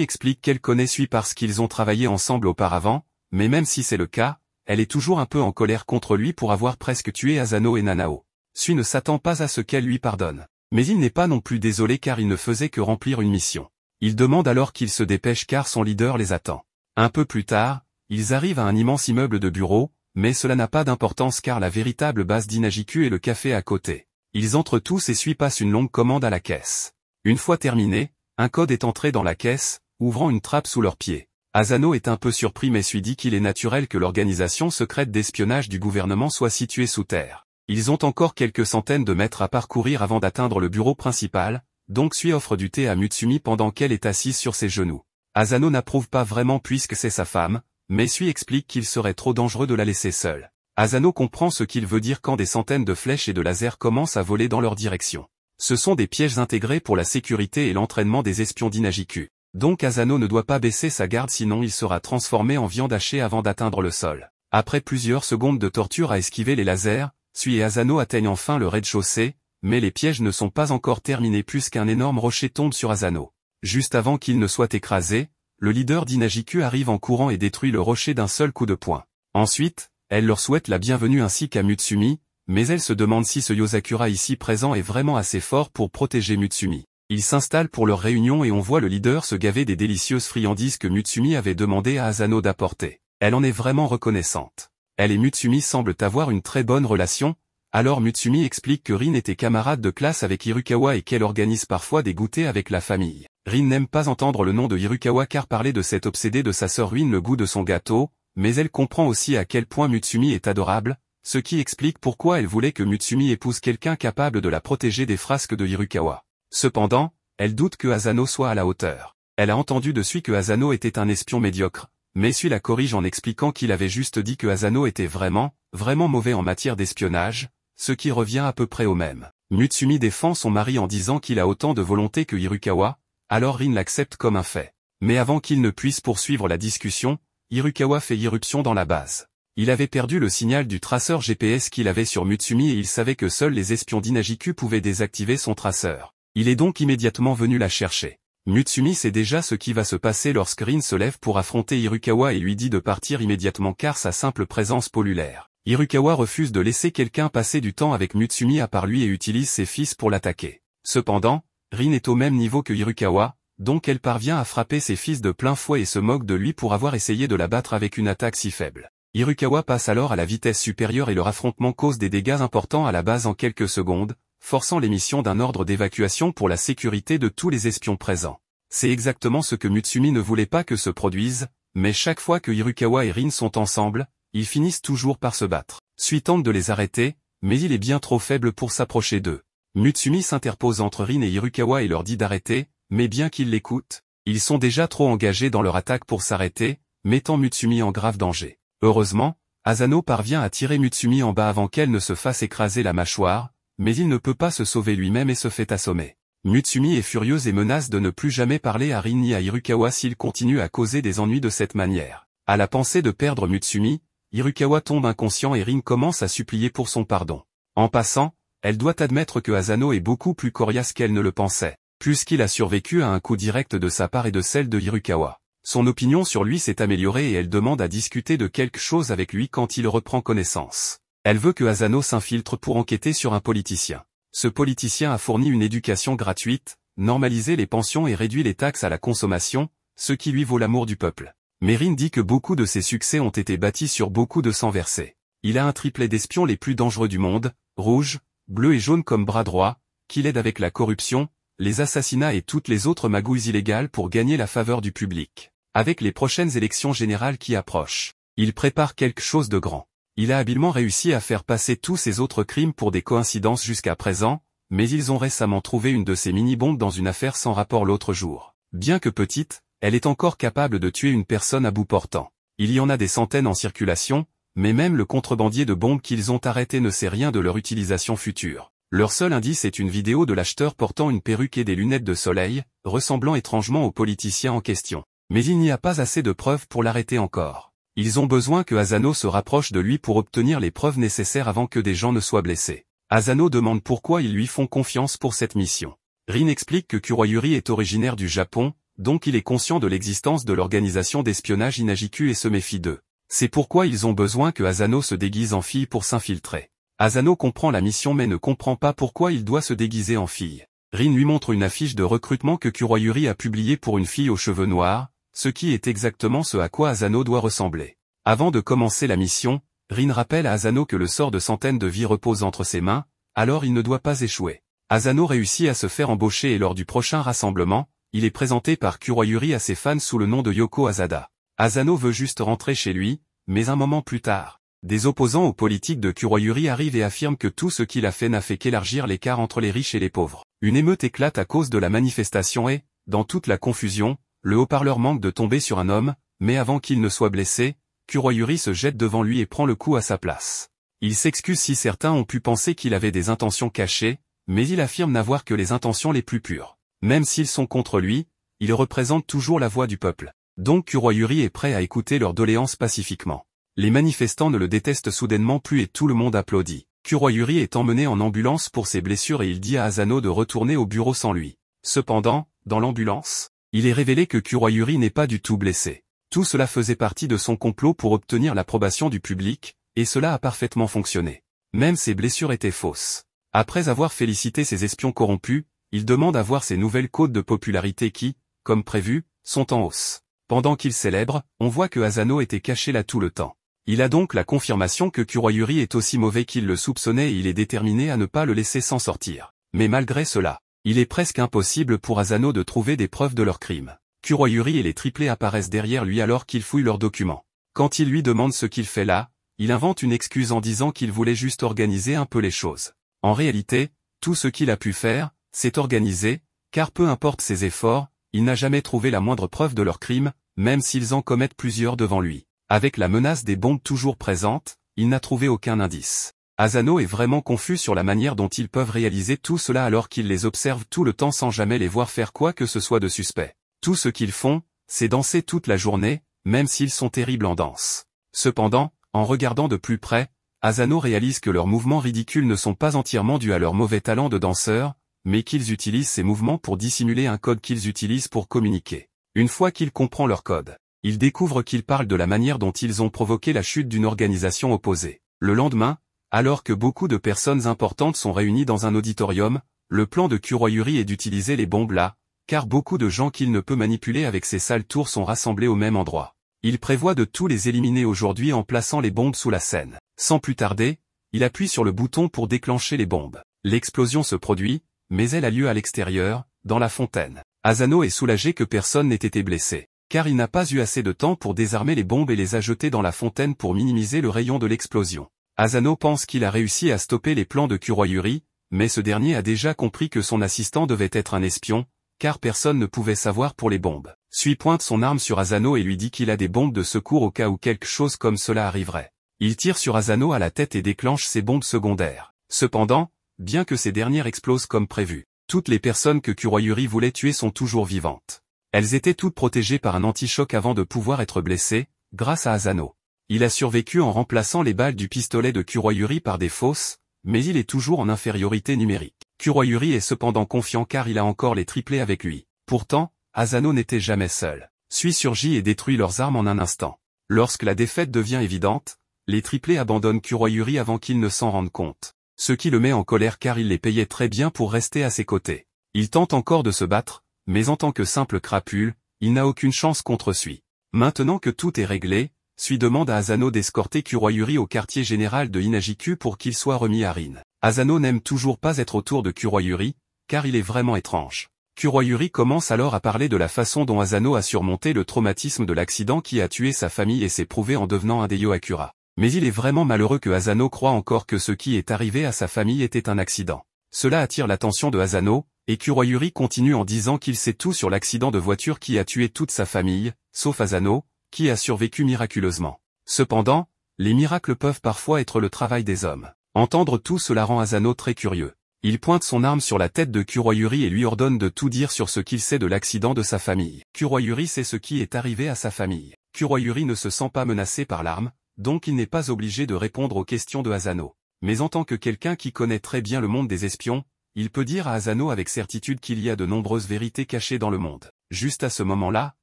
explique qu'elle connaît Sui parce qu'ils ont travaillé ensemble auparavant, mais même si c'est le cas, elle est toujours un peu en colère contre lui pour avoir presque tué Asano et Nanao. Sui ne s'attend pas à ce qu'elle lui pardonne. Mais il n'est pas non plus désolé car il ne faisait que remplir une mission. Il demande alors qu'il se dépêche car son leader les attend. Un peu plus tard, ils arrivent à un immense immeuble de bureaux, mais cela n'a pas d'importance car la véritable base d'Inajiku est le café à côté. Ils entrent tous et Sui passe une longue commande à la caisse. Une fois terminé, un code est entré dans la caisse, ouvrant une trappe sous leurs pieds. Asano est un peu surpris mais Sui dit qu'il est naturel que l'organisation secrète d'espionnage du gouvernement soit située sous terre. Ils ont encore quelques centaines de mètres à parcourir avant d'atteindre le bureau principal, donc Sui offre du thé à Mutsumi pendant qu'elle est assise sur ses genoux. Asano n'approuve pas vraiment puisque c'est sa femme, mais Sui explique qu'il serait trop dangereux de la laisser seule. Asano comprend ce qu'il veut dire quand des centaines de flèches et de lasers commencent à voler dans leur direction. Ce sont des pièges intégrés pour la sécurité et l'entraînement des espions d'Inajiku. Donc Asano ne doit pas baisser sa garde sinon il sera transformé en viande hachée avant d'atteindre le sol. Après plusieurs secondes de torture à esquiver les lasers, Sui et Asano atteignent enfin le rez-de-chaussée, mais les pièges ne sont pas encore terminés puisqu'un énorme rocher tombe sur Asano. Juste avant qu'il ne soit écrasé, le leader d'Inajiku arrive en courant et détruit le rocher d'un seul coup de poing. Ensuite, elle leur souhaite la bienvenue ainsi qu'à Mutsumi, mais elle se demande si ce Yosakura ici présent est vraiment assez fort pour protéger Mutsumi. Ils s'installent pour leur réunion et on voit le leader se gaver des délicieuses friandises que Mutsumi avait demandé à Asano d'apporter. Elle en est vraiment reconnaissante. Elle et Mutsumi semblent avoir une très bonne relation, alors Mutsumi explique que Rin était camarade de classe avec Hirukawa et qu'elle organise parfois des goûters avec la famille. Rin n'aime pas entendre le nom de Hirukawa car parler de cet obsédé de sa sœur ruine le goût de son gâteau, mais elle comprend aussi à quel point Mutsumi est adorable, ce qui explique pourquoi elle voulait que Mutsumi épouse quelqu'un capable de la protéger des frasques de Hirukawa. Cependant, elle doute que Asano soit à la hauteur. Elle a entendu de Sui que Asano était un espion médiocre, mais Sui la corrige en expliquant qu'il avait juste dit que Asano était vraiment mauvais en matière d'espionnage, ce qui revient à peu près au même. Mutsumi défend son mari en disant qu'il a autant de volonté que Hirukawa, alors Rin l'accepte comme un fait. Mais avant qu'il ne puisse poursuivre la discussion, Hirukawa fait irruption dans la base. Il avait perdu le signal du traceur GPS qu'il avait sur Mutsumi et il savait que seuls les espions d'Inajiku pouvaient désactiver son traceur. Il est donc immédiatement venu la chercher. Mutsumi sait déjà ce qui va se passer lorsque Rin se lève pour affronter Hirukawa et lui dit de partir immédiatement car sa simple présence pollue l'air. Hirukawa refuse de laisser quelqu'un passer du temps avec Mutsumi à part lui et utilise ses fils pour l'attaquer. Cependant, Rin est au même niveau que Hirukawa, donc elle parvient à frapper ses fils de plein fouet et se moque de lui pour avoir essayé de la battre avec une attaque si faible. Hirukawa passe alors à la vitesse supérieure et leur affrontement cause des dégâts importants à la base en quelques secondes, forçant l'émission d'un ordre d'évacuation pour la sécurité de tous les espions présents. C'est exactement ce que Mutsumi ne voulait pas que se produise, mais chaque fois que Hirukawa et Rin sont ensemble, ils finissent toujours par se battre. Sui tente de les arrêter, mais il est bien trop faible pour s'approcher d'eux. Mutsumi s'interpose entre Rin et Hirukawa et leur dit d'arrêter, mais bien qu'ils l'écoutent, ils sont déjà trop engagés dans leur attaque pour s'arrêter, mettant Mutsumi en grave danger. Heureusement, Asano parvient à tirer Mutsumi en bas avant qu'elle ne se fasse écraser la mâchoire, mais il ne peut pas se sauver lui-même et se fait assommer. Mutsumi est furieuse et menace de ne plus jamais parler à Rin ni à Hirukawa s'il continue à causer des ennuis de cette manière. À la pensée de perdre Mutsumi, Hirukawa tombe inconscient et Rin commence à supplier pour son pardon. En passant, elle doit admettre que Asano est beaucoup plus coriace qu'elle ne le pensait, puisqu'il a survécu à un coup direct de sa part et de celle de Hirukawa. Son opinion sur lui s'est améliorée et elle demande à discuter de quelque chose avec lui quand il reprend connaissance. Elle veut que Asano s'infiltre pour enquêter sur un politicien. Ce politicien a fourni une éducation gratuite, normalisé les pensions et réduit les taxes à la consommation, ce qui lui vaut l'amour du peuple. Mais Rin dit que beaucoup de ses succès ont été bâtis sur beaucoup de sang versé. Il a un triplet d'espions les plus dangereux du monde, rouge, bleu et jaune comme bras droit, qui l'aide avec la corruption, les assassinats et toutes les autres magouilles illégales pour gagner la faveur du public. Avec les prochaines élections générales qui approchent, il prépare quelque chose de grand. Il a habilement réussi à faire passer tous ses autres crimes pour des coïncidences jusqu'à présent, mais ils ont récemment trouvé une de ces mini-bombes dans une affaire sans rapport l'autre jour. Bien que petite, elle est encore capable de tuer une personne à bout portant. Il y en a des centaines en circulation, mais même le contrebandier de bombes qu'ils ont arrêté ne sait rien de leur utilisation future. Leur seul indice est une vidéo de l'acheteur portant une perruque et des lunettes de soleil, ressemblant étrangement au politicien en question. Mais il n'y a pas assez de preuves pour l'arrêter encore. Ils ont besoin que Asano se rapproche de lui pour obtenir les preuves nécessaires avant que des gens ne soient blessés. Asano demande pourquoi ils lui font confiance pour cette mission. Rin explique que Kuroyuri est originaire du Japon, donc il est conscient de l'existence de l'organisation d'espionnage Inajiku et se méfie d'eux. C'est pourquoi ils ont besoin que Asano se déguise en fille pour s'infiltrer. Asano comprend la mission mais ne comprend pas pourquoi il doit se déguiser en fille. Rin lui montre une affiche de recrutement que Kuroyuri a publiée pour une fille aux cheveux noirs, ce qui est exactement ce à quoi Asano doit ressembler. Avant de commencer la mission, Rin rappelle à Asano que le sort de centaines de vies repose entre ses mains, alors il ne doit pas échouer. Asano réussit à se faire embaucher et lors du prochain rassemblement, il est présenté par Kuroyuri à ses fans sous le nom de Yoko Asada. Asano veut juste rentrer chez lui, mais un moment plus tard, des opposants aux politiques de Kuroyuri arrivent et affirment que tout ce qu'il a fait n'a fait qu'élargir l'écart entre les riches et les pauvres. Une émeute éclate à cause de la manifestation et, dans toute la confusion, le haut-parleur manque de tomber sur un homme, mais avant qu'il ne soit blessé, Kuroyuri se jette devant lui et prend le coup à sa place. Il s'excuse si certains ont pu penser qu'il avait des intentions cachées, mais il affirme n'avoir que les intentions les plus pures. Même s'ils sont contre lui, il représente toujours la voix du peuple. Donc Kuroyuri est prêt à écouter leurs doléances pacifiquement. Les manifestants ne le détestent soudainement plus et tout le monde applaudit. Kuroyuri est emmené en ambulance pour ses blessures et il dit à Asano de retourner au bureau sans lui. Cependant, dans l'ambulance, il est révélé que Kuroyuri n'est pas du tout blessé. Tout cela faisait partie de son complot pour obtenir l'approbation du public, et cela a parfaitement fonctionné. Même ses blessures étaient fausses. Après avoir félicité ses espions corrompus, il demande à voir ses nouvelles cotes de popularité qui, comme prévu, sont en hausse. Pendant qu'il célèbre, on voit que Asano était caché là tout le temps. Il a donc la confirmation que Kuroyuri est aussi mauvais qu'il le soupçonnait et il est déterminé à ne pas le laisser s'en sortir. Mais malgré cela, il est presque impossible pour Asano de trouver des preuves de leur crime. Kuroyuri et les triplés apparaissent derrière lui alors qu'il fouille leurs documents. Quand il lui demande ce qu'il fait là, il invente une excuse en disant qu'il voulait juste organiser un peu les choses. En réalité, tout ce qu'il a pu faire, c'est organiser, car peu importe ses efforts, il n'a jamais trouvé la moindre preuve de leur crime, même s'ils en commettent plusieurs devant lui. Avec la menace des bombes toujours présente, il n'a trouvé aucun indice. Asano est vraiment confus sur la manière dont ils peuvent réaliser tout cela alors qu'il les observe tout le temps sans jamais les voir faire quoi que ce soit de suspect. Tout ce qu'ils font, c'est danser toute la journée, même s'ils sont terribles en danse. Cependant, en regardant de plus près, Asano réalise que leurs mouvements ridicules ne sont pas entièrement dus à leur mauvais talent de danseur, mais qu'ils utilisent ces mouvements pour dissimuler un code qu'ils utilisent pour communiquer. Une fois qu'il comprend leur code, il découvre qu'ils parlent de la manière dont ils ont provoqué la chute d'une organisation opposée. Le lendemain, alors que beaucoup de personnes importantes sont réunies dans un auditorium, le plan de Kuroyuri est d'utiliser les bombes là, car beaucoup de gens qu'il ne peut manipuler avec ses sales tours sont rassemblés au même endroit. Il prévoit de tous les éliminer aujourd'hui en plaçant les bombes sous la scène. Sans plus tarder, il appuie sur le bouton pour déclencher les bombes. L'explosion se produit, mais elle a lieu à l'extérieur, dans la fontaine. Asano est soulagé que personne n'ait été blessé, car il n'a pas eu assez de temps pour désarmer les bombes et les a jetées dans la fontaine pour minimiser le rayon de l'explosion. Asano pense qu'il a réussi à stopper les plans de Kuroyuri, mais ce dernier a déjà compris que son assistant devait être un espion, car personne ne pouvait savoir pour les bombes. Sui pointe son arme sur Asano et lui dit qu'il a des bombes de secours au cas où quelque chose comme cela arriverait. Il tire sur Asano à la tête et déclenche ses bombes secondaires. Cependant, bien que ces dernières explosent comme prévu, toutes les personnes que Kuroyuri voulait tuer sont toujours vivantes. Elles étaient toutes protégées par un anti-choc avant de pouvoir être blessées, grâce à Asano. Il a survécu en remplaçant les balles du pistolet de Kuroyuri par des fausses, mais il est toujours en infériorité numérique. Kuroyuri est cependant confiant car il a encore les triplés avec lui. Pourtant, Asano n'était jamais seul. Sui surgit et détruit leurs armes en un instant. Lorsque la défaite devient évidente, les triplés abandonnent Kuroyuri avant qu'il ne s'en rende compte. Ce qui le met en colère car il les payait très bien pour rester à ses côtés. Il tente encore de se battre, mais en tant que simple crapule, il n'a aucune chance contre Sui. Maintenant que tout est réglé, Sui demande à Asano d'escorter Kuroyuri au quartier général de Inajiku pour qu'il soit remis à Rin. Asano n'aime toujours pas être autour de Kuroyuri, car il est vraiment étrange. Kuroyuri commence alors à parler de la façon dont Asano a surmonté le traumatisme de l'accident qui a tué sa famille et s'est prouvé en devenant un Deyo Akura. Mais il est vraiment malheureux que Asano croit encore que ce qui est arrivé à sa famille était un accident. Cela attire l'attention de Asano, et Kuroyuri continue en disant qu'il sait tout sur l'accident de voiture qui a tué toute sa famille, sauf Asano, qui a survécu miraculeusement. Cependant, les miracles peuvent parfois être le travail des hommes. Entendre tout cela rend Asano très curieux. Il pointe son arme sur la tête de Kuroyuri et lui ordonne de tout dire sur ce qu'il sait de l'accident de sa famille. Kuroyuri sait ce qui est arrivé à sa famille. Kuroyuri ne se sent pas menacé par l'arme, donc il n'est pas obligé de répondre aux questions de Asano. Mais en tant que quelqu'un qui connaît très bien le monde des espions, il peut dire à Asano avec certitude qu'il y a de nombreuses vérités cachées dans le monde. Juste à ce moment-là,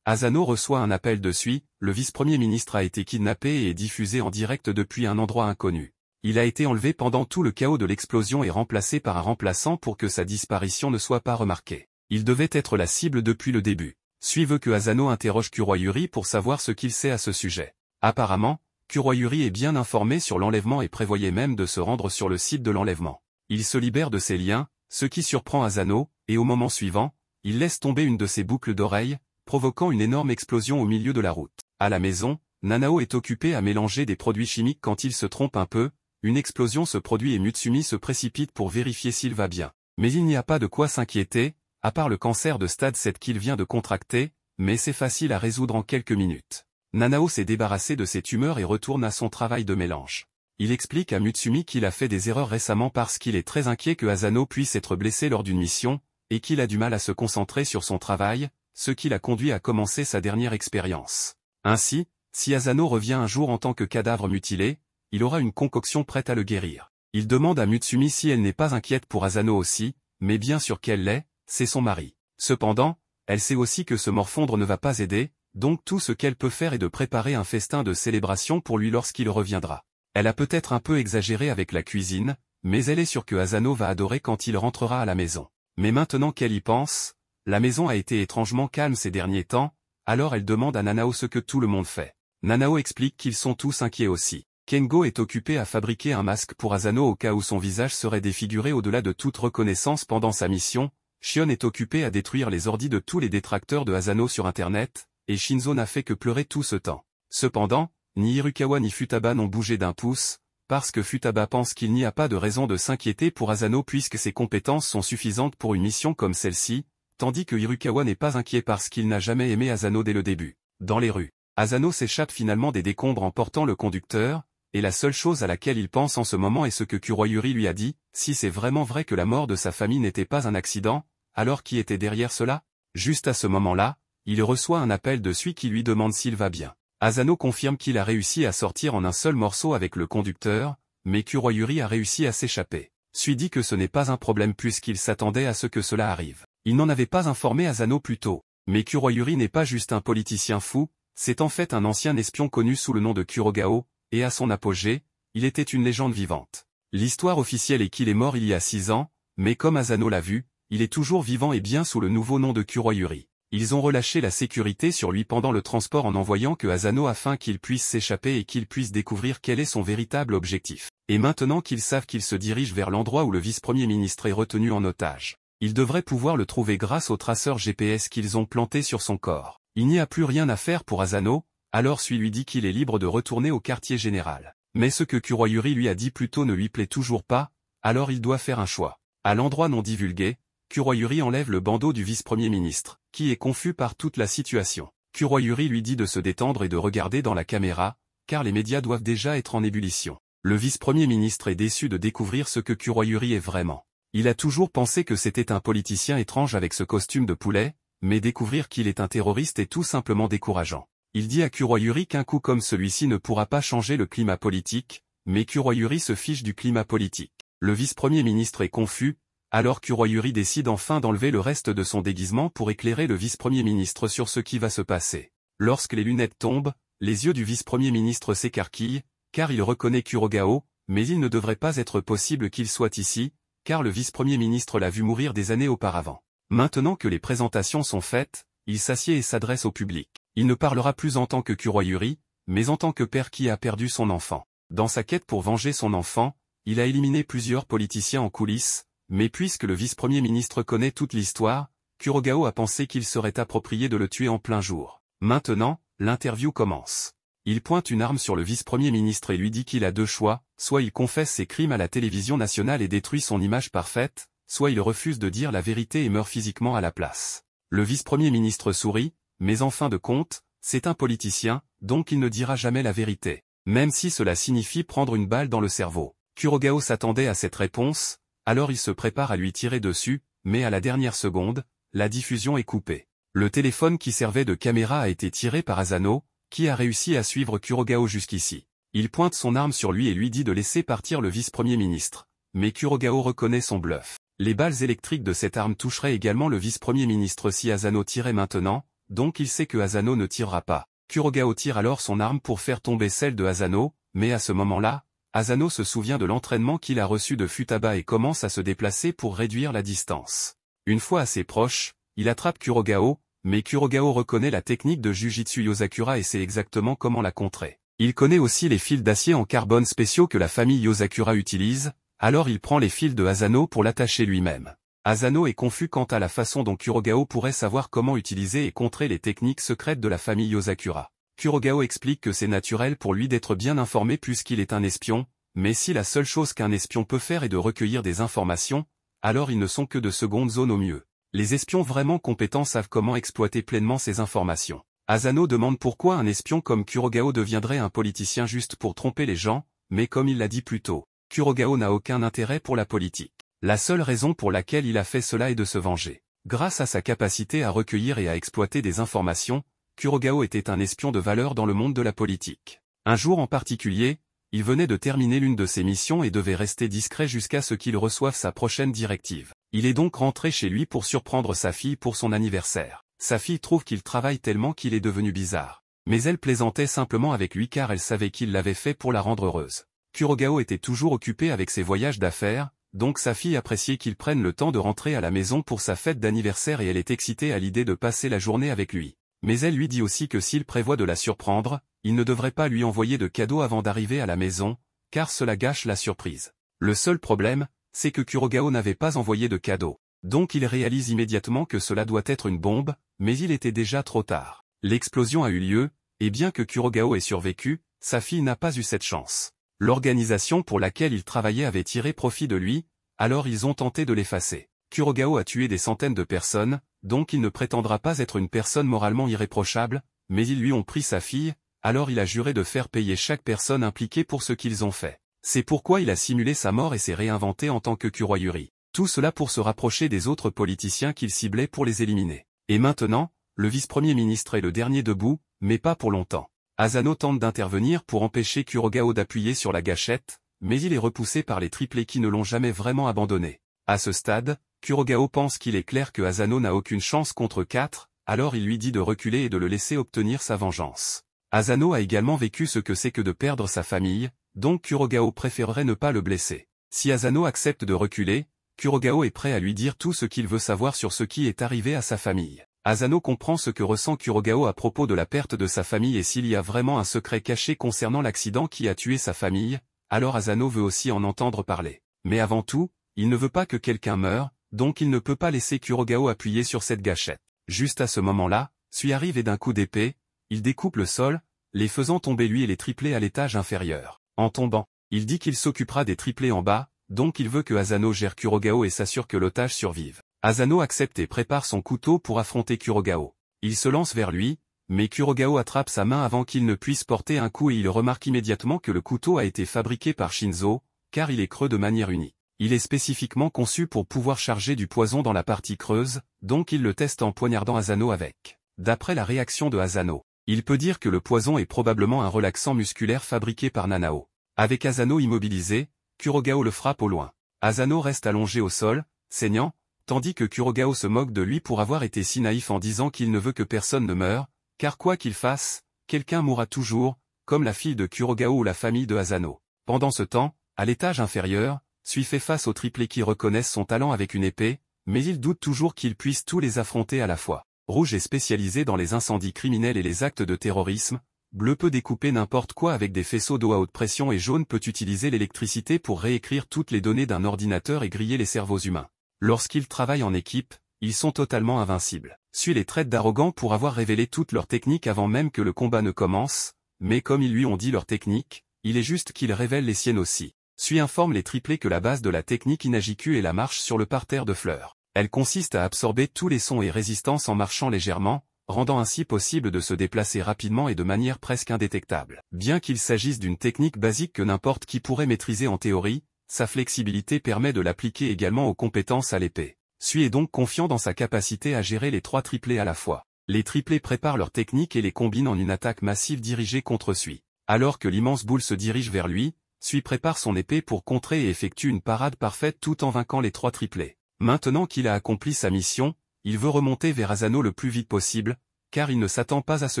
Asano reçoit un appel de Sui, le vice-premier ministre a été kidnappé et est diffusé en direct depuis un endroit inconnu. Il a été enlevé pendant tout le chaos de l'explosion et remplacé par un remplaçant pour que sa disparition ne soit pas remarquée. Il devait être la cible depuis le début. Sui veut que Asano interroge Kuroyuri pour savoir ce qu'il sait à ce sujet. Apparemment, Kuroyuri est bien informé sur l'enlèvement et prévoyait même de se rendre sur le site de l'enlèvement. Il se libère de ses liens, ce qui surprend Asano, et au moment suivant, il laisse tomber une de ses boucles d'oreilles, provoquant une énorme explosion au milieu de la route. À la maison, Nanao est occupé à mélanger des produits chimiques quand il se trompe un peu, une explosion se produit et Mutsumi se précipite pour vérifier s'il va bien. Mais il n'y a pas de quoi s'inquiéter, à part le cancer de stade 7 qu'il vient de contracter, mais c'est facile à résoudre en quelques minutes. Nanao s'est débarrassé de ses tumeurs et retourne à son travail de mélange. Il explique à Mutsumi qu'il a fait des erreurs récemment parce qu'il est très inquiet que Asano puisse être blessé lors d'une mission, et qu'il a du mal à se concentrer sur son travail, ce qui l'a conduit à commencer sa dernière expérience. Ainsi, si Asano revient un jour en tant que cadavre mutilé, il aura une concoction prête à le guérir. Il demande à Mutsumi si elle n'est pas inquiète pour Asano aussi, mais bien sûr qu'elle l'est, c'est son mari. Cependant, elle sait aussi que se morfondre ne va pas aider, donc tout ce qu'elle peut faire est de préparer un festin de célébration pour lui lorsqu'il reviendra. Elle a peut-être un peu exagéré avec la cuisine, mais elle est sûre que Asano va adorer quand il rentrera à la maison. Mais maintenant qu'elle y pense, la maison a été étrangement calme ces derniers temps, alors elle demande à Nanao ce que tout le monde fait. Nanao explique qu'ils sont tous inquiets aussi. Kengo est occupé à fabriquer un masque pour Asano au cas où son visage serait défiguré au-delà de toute reconnaissance pendant sa mission. Shion est occupé à détruire les ordis de tous les détracteurs de Asano sur Internet, et Shinzo n'a fait que pleurer tout ce temps. Cependant, ni Hirukawa ni Futaba n'ont bougé d'un pouce, parce que Futaba pense qu'il n'y a pas de raison de s'inquiéter pour Asano puisque ses compétences sont suffisantes pour une mission comme celle-ci, tandis que Hirukawa n'est pas inquiet parce qu'il n'a jamais aimé Asano dès le début. Dans les rues, Asano s'échappe finalement des décombres en portant le conducteur, et la seule chose à laquelle il pense en ce moment est ce que Kuroyuri lui a dit, si c'est vraiment vrai que la mort de sa famille n'était pas un accident, alors qui était derrière cela? Juste à ce moment-là, il reçoit un appel de Sui qui lui demande s'il va bien. Asano confirme qu'il a réussi à sortir en un seul morceau avec le conducteur, mais Kuroyuri a réussi à s'échapper. Sui dit que ce n'est pas un problème puisqu'il s'attendait à ce que cela arrive. Il n'en avait pas informé Asano plus tôt. Mais Kuroyuri n'est pas juste un politicien fou, c'est en fait un ancien espion connu sous le nom de Kurogao, et à son apogée, il était une légende vivante. L'histoire officielle est qu'il est mort il y a 6 ans, mais comme Asano l'a vu, il est toujours vivant et bien sous le nouveau nom de Kuroyuri. Ils ont relâché la sécurité sur lui pendant le transport en envoyant que Asano afin qu'il puisse s'échapper et qu'il puisse découvrir quel est son véritable objectif. Et maintenant qu'ils savent qu'il se dirige vers l'endroit où le vice-premier ministre est retenu en otage, ils devraient pouvoir le trouver grâce au traceur GPS qu'ils ont planté sur son corps. Il n'y a plus rien à faire pour Asano, alors Sui lui dit qu'il est libre de retourner au quartier général. Mais ce que Kuroyuri lui a dit plus tôt ne lui plaît toujours pas, alors il doit faire un choix. À l'endroit non divulgué, Kuroyuri enlève le bandeau du vice-premier ministre, qui est confus par toute la situation. Kuroyuri lui dit de se détendre et de regarder dans la caméra, car les médias doivent déjà être en ébullition. Le vice-premier ministre est déçu de découvrir ce que Kuroyuri est vraiment. Il a toujours pensé que c'était un politicien étrange avec ce costume de poulet, mais découvrir qu'il est un terroriste est tout simplement décourageant. Il dit à Kuroyuri qu'un coup comme celui-ci ne pourra pas changer le climat politique, mais Kuroyuri se fiche du climat politique. Le vice-premier ministre est confus, alors Kuroyuri décide enfin d'enlever le reste de son déguisement pour éclairer le vice-premier ministre sur ce qui va se passer. Lorsque les lunettes tombent, les yeux du vice-premier ministre s'écarquillent, car il reconnaît Kurogao, mais il ne devrait pas être possible qu'il soit ici, car le vice-premier ministre l'a vu mourir des années auparavant. Maintenant que les présentations sont faites, il s'assied et s'adresse au public. Il ne parlera plus en tant que Kuroyuri, mais en tant que père qui a perdu son enfant. Dans sa quête pour venger son enfant, il a éliminé plusieurs politiciens en coulisses, mais puisque le vice-premier ministre connaît toute l'histoire, Kurogao a pensé qu'il serait approprié de le tuer en plein jour. Maintenant, l'interview commence. Il pointe une arme sur le vice-premier ministre et lui dit qu'il a deux choix, soit il confesse ses crimes à la télévision nationale et détruit son image parfaite, soit il refuse de dire la vérité et meurt physiquement à la place. Le vice-premier ministre sourit, mais en fin de compte, c'est un politicien, donc il ne dira jamais la vérité, même si cela signifie prendre une balle dans le cerveau. Kurogao s'attendait à cette réponse, alors il se prépare à lui tirer dessus, mais à la dernière seconde, la diffusion est coupée. Le téléphone qui servait de caméra a été tiré par Asano, qui a réussi à suivre Kurogao jusqu'ici. Il pointe son arme sur lui et lui dit de laisser partir le vice-premier ministre. Mais Kurogao reconnaît son bluff. Les balles électriques de cette arme toucheraient également le vice-premier ministre si Asano tirait maintenant, donc il sait que Asano ne tirera pas. Kurogao tire alors son arme pour faire tomber celle de Asano, mais à ce moment-là, Asano se souvient de l'entraînement qu'il a reçu de Futaba et commence à se déplacer pour réduire la distance. Une fois assez proche, il attrape Kurogao, mais Kurogao reconnaît la technique de Jujitsu Yosakura et sait exactement comment la contrer. Il connaît aussi les fils d'acier en carbone spéciaux que la famille Yosakura utilise, alors il prend les fils de Asano pour l'attacher lui-même. Asano est confus quant à la façon dont Kurogao pourrait savoir comment utiliser et contrer les techniques secrètes de la famille Yosakura. Kurogao explique que c'est naturel pour lui d'être bien informé puisqu'il est un espion, mais si la seule chose qu'un espion peut faire est de recueillir des informations, alors ils ne sont que de seconde zone au mieux. Les espions vraiment compétents savent comment exploiter pleinement ces informations. Asano demande pourquoi un espion comme Kurogao deviendrait un politicien juste pour tromper les gens, mais comme il l'a dit plus tôt, Kurogao n'a aucun intérêt pour la politique. La seule raison pour laquelle il a fait cela est de se venger. Grâce à sa capacité à recueillir et à exploiter des informations, Kurogao était un espion de valeur dans le monde de la politique. Un jour en particulier, il venait de terminer l'une de ses missions et devait rester discret jusqu'à ce qu'il reçoive sa prochaine directive. Il est donc rentré chez lui pour surprendre sa fille pour son anniversaire. Sa fille trouve qu'il travaille tellement qu'il est devenu bizarre. Mais elle plaisantait simplement avec lui car elle savait qu'il l'avait fait pour la rendre heureuse. Kurogao était toujours occupé avec ses voyages d'affaires, donc sa fille appréciait qu'il prenne le temps de rentrer à la maison pour sa fête d'anniversaire et elle est excitée à l'idée de passer la journée avec lui. Mais elle lui dit aussi que s'il prévoit de la surprendre, il ne devrait pas lui envoyer de cadeaux avant d'arriver à la maison, car cela gâche la surprise. Le seul problème, c'est que Kurogao n'avait pas envoyé de cadeau. Donc il réalise immédiatement que cela doit être une bombe, mais il était déjà trop tard. L'explosion a eu lieu, et bien que Kurogao ait survécu, sa fille n'a pas eu cette chance. L'organisation pour laquelle il travaillait avait tiré profit de lui, alors ils ont tenté de l'effacer. Kurogao a tué des centaines de personnes, donc il ne prétendra pas être une personne moralement irréprochable, mais ils lui ont pris sa fille, alors il a juré de faire payer chaque personne impliquée pour ce qu'ils ont fait. C'est pourquoi il a simulé sa mort et s'est réinventé en tant que Kuroyuri. Tout cela pour se rapprocher des autres politiciens qu'il ciblait pour les éliminer. Et maintenant, le vice-premier ministre est le dernier debout, mais pas pour longtemps. Asano tente d'intervenir pour empêcher Kurogao d'appuyer sur la gâchette, mais il est repoussé par les triplés qui ne l'ont jamais vraiment abandonné. À ce stade, Kurogao pense qu'il est clair que Asano n'a aucune chance contre 4, alors il lui dit de reculer et de le laisser obtenir sa vengeance. Asano a également vécu ce que c'est que de perdre sa famille, donc Kurogao préférerait ne pas le blesser. Si Asano accepte de reculer, Kurogao est prêt à lui dire tout ce qu'il veut savoir sur ce qui est arrivé à sa famille. Asano comprend ce que ressent Kurogao à propos de la perte de sa famille et s'il y a vraiment un secret caché concernant l'accident qui a tué sa famille, alors Asano veut aussi en entendre parler. Mais avant tout, il ne veut pas que quelqu'un meure, donc il ne peut pas laisser Kurogao appuyer sur cette gâchette. Juste à ce moment-là, Sui arrive et d'un coup d'épée, il découpe le sol, les faisant tomber lui et les triplés à l'étage inférieur. En tombant, il dit qu'il s'occupera des triplés en bas, donc il veut que Asano gère Kurogao et s'assure que l'otage survive. Asano accepte et prépare son couteau pour affronter Kurogao. Il se lance vers lui, mais Kurogao attrape sa main avant qu'il ne puisse porter un coup et il remarque immédiatement que le couteau a été fabriqué par Shinzo, car il est creux de manière unique. Il est spécifiquement conçu pour pouvoir charger du poison dans la partie creuse, donc il le teste en poignardant Asano avec. D'après la réaction de Asano, il peut dire que le poison est probablement un relaxant musculaire fabriqué par Nanao. Avec Asano immobilisé, Kurogao le frappe au loin. Asano reste allongé au sol, saignant, tandis que Kurogao se moque de lui pour avoir été si naïf en disant qu'il ne veut que personne ne meure, car quoi qu'il fasse, quelqu'un mourra toujours, comme la fille de Kurogao ou la famille de Asano. Pendant ce temps, à l'étage inférieur, Sui fait face aux triplés qui reconnaissent son talent avec une épée, mais il doute toujours qu'ils puissent tous les affronter à la fois. Rouge est spécialisé dans les incendies criminels et les actes de terrorisme, Bleu peut découper n'importe quoi avec des faisceaux d'eau à haute pression et Jaune peut utiliser l'électricité pour réécrire toutes les données d'un ordinateur et griller les cerveaux humains. Lorsqu'ils travaillent en équipe, ils sont totalement invincibles. Sui les traite d'arrogants pour avoir révélé toutes leurs techniques avant même que le combat ne commence, mais comme ils lui ont dit leurs techniques, il est juste qu'ils révèlent les siennes aussi. Sui informe les triplés que la base de la technique Inajiku est la marche sur le parterre de fleurs. Elle consiste à absorber tous les sons et résistances en marchant légèrement, rendant ainsi possible de se déplacer rapidement et de manière presque indétectable. Bien qu'il s'agisse d'une technique basique que n'importe qui pourrait maîtriser en théorie, sa flexibilité permet de l'appliquer également aux compétences à l'épée. Sui est donc confiant dans sa capacité à gérer les 3 triplés à la fois. Les triplés préparent leur technique et les combinent en une attaque massive dirigée contre Sui. Alors que l'immense boule se dirige vers lui, Sui prépare son épée pour contrer et effectue une parade parfaite tout en vainquant les 3 triplés. Maintenant qu'il a accompli sa mission, il veut remonter vers Asano le plus vite possible, car il ne s'attend pas à ce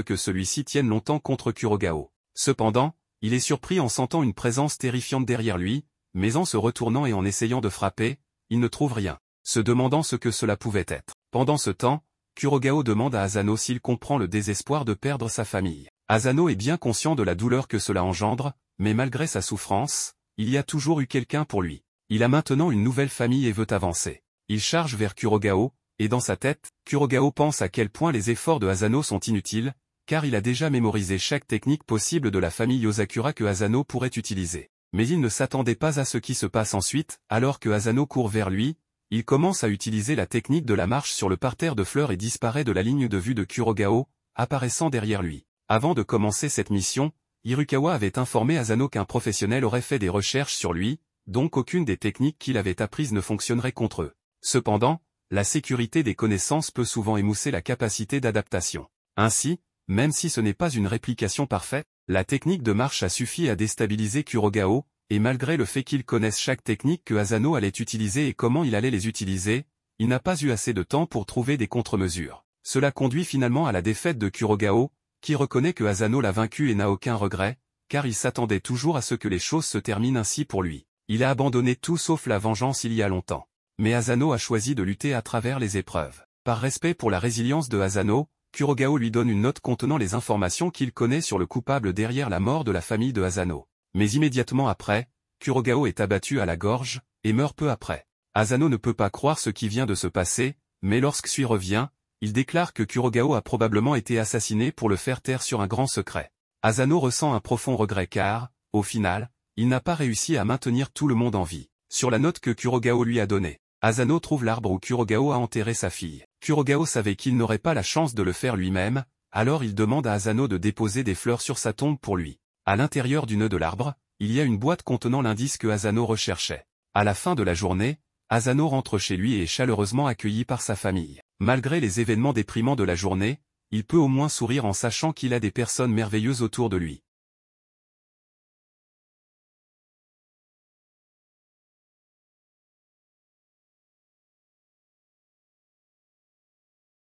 que celui-ci tienne longtemps contre Kurogao. Cependant, il est surpris en sentant une présence terrifiante derrière lui, mais en se retournant et en essayant de frapper, il ne trouve rien, se demandant ce que cela pouvait être. Pendant ce temps, Kurogao demande à Asano s'il comprend le désespoir de perdre sa famille. Asano est bien conscient de la douleur que cela engendre, mais malgré sa souffrance, il y a toujours eu quelqu'un pour lui. Il a maintenant une nouvelle famille et veut avancer. Il charge vers Kurogao, et dans sa tête, Kurogao pense à quel point les efforts de Asano sont inutiles, car il a déjà mémorisé chaque technique possible de la famille Yozakura que Asano pourrait utiliser. Mais il ne s'attendait pas à ce qui se passe ensuite, alors que Asano court vers lui, il commence à utiliser la technique de la marche sur le parterre de fleurs et disparaît de la ligne de vue de Kurogao, apparaissant derrière lui. Avant de commencer cette mission, Hirukawa avait informé Asano qu'un professionnel aurait fait des recherches sur lui, donc aucune des techniques qu'il avait apprises ne fonctionnerait contre eux. Cependant, la sécurité des connaissances peut souvent émousser la capacité d'adaptation. Ainsi, même si ce n'est pas une réplication parfaite, la technique de marche a suffi à déstabiliser Kurogao, et malgré le fait qu'il connaisse chaque technique que Asano allait utiliser et comment il allait les utiliser, il n'a pas eu assez de temps pour trouver des contre-mesures. Cela conduit finalement à la défaite de Kurogao, qui reconnaît que Asano l'a vaincu et n'a aucun regret, car il s'attendait toujours à ce que les choses se terminent ainsi pour lui. Il a abandonné tout sauf la vengeance il y a longtemps. Mais Asano a choisi de lutter à travers les épreuves. Par respect pour la résilience de Asano, Kurogao lui donne une note contenant les informations qu'il connaît sur le coupable derrière la mort de la famille de Asano. Mais immédiatement après, Kurogao est abattu à la gorge, et meurt peu après. Asano ne peut pas croire ce qui vient de se passer, mais lorsque Sui revient, il déclare que Kurogao a probablement été assassiné pour le faire taire sur un grand secret. Asano ressent un profond regret car, au final, il n'a pas réussi à maintenir tout le monde en vie. Sur la note que Kurogao lui a donnée, Asano trouve l'arbre où Kurogao a enterré sa fille. Kurogao savait qu'il n'aurait pas la chance de le faire lui-même, alors il demande à Asano de déposer des fleurs sur sa tombe pour lui. À l'intérieur du nœud de l'arbre, il y a une boîte contenant l'indice que Asano recherchait. À la fin de la journée, Asano rentre chez lui et est chaleureusement accueilli par sa famille. Malgré les événements déprimants de la journée, il peut au moins sourire en sachant qu'il a des personnes merveilleuses autour de lui.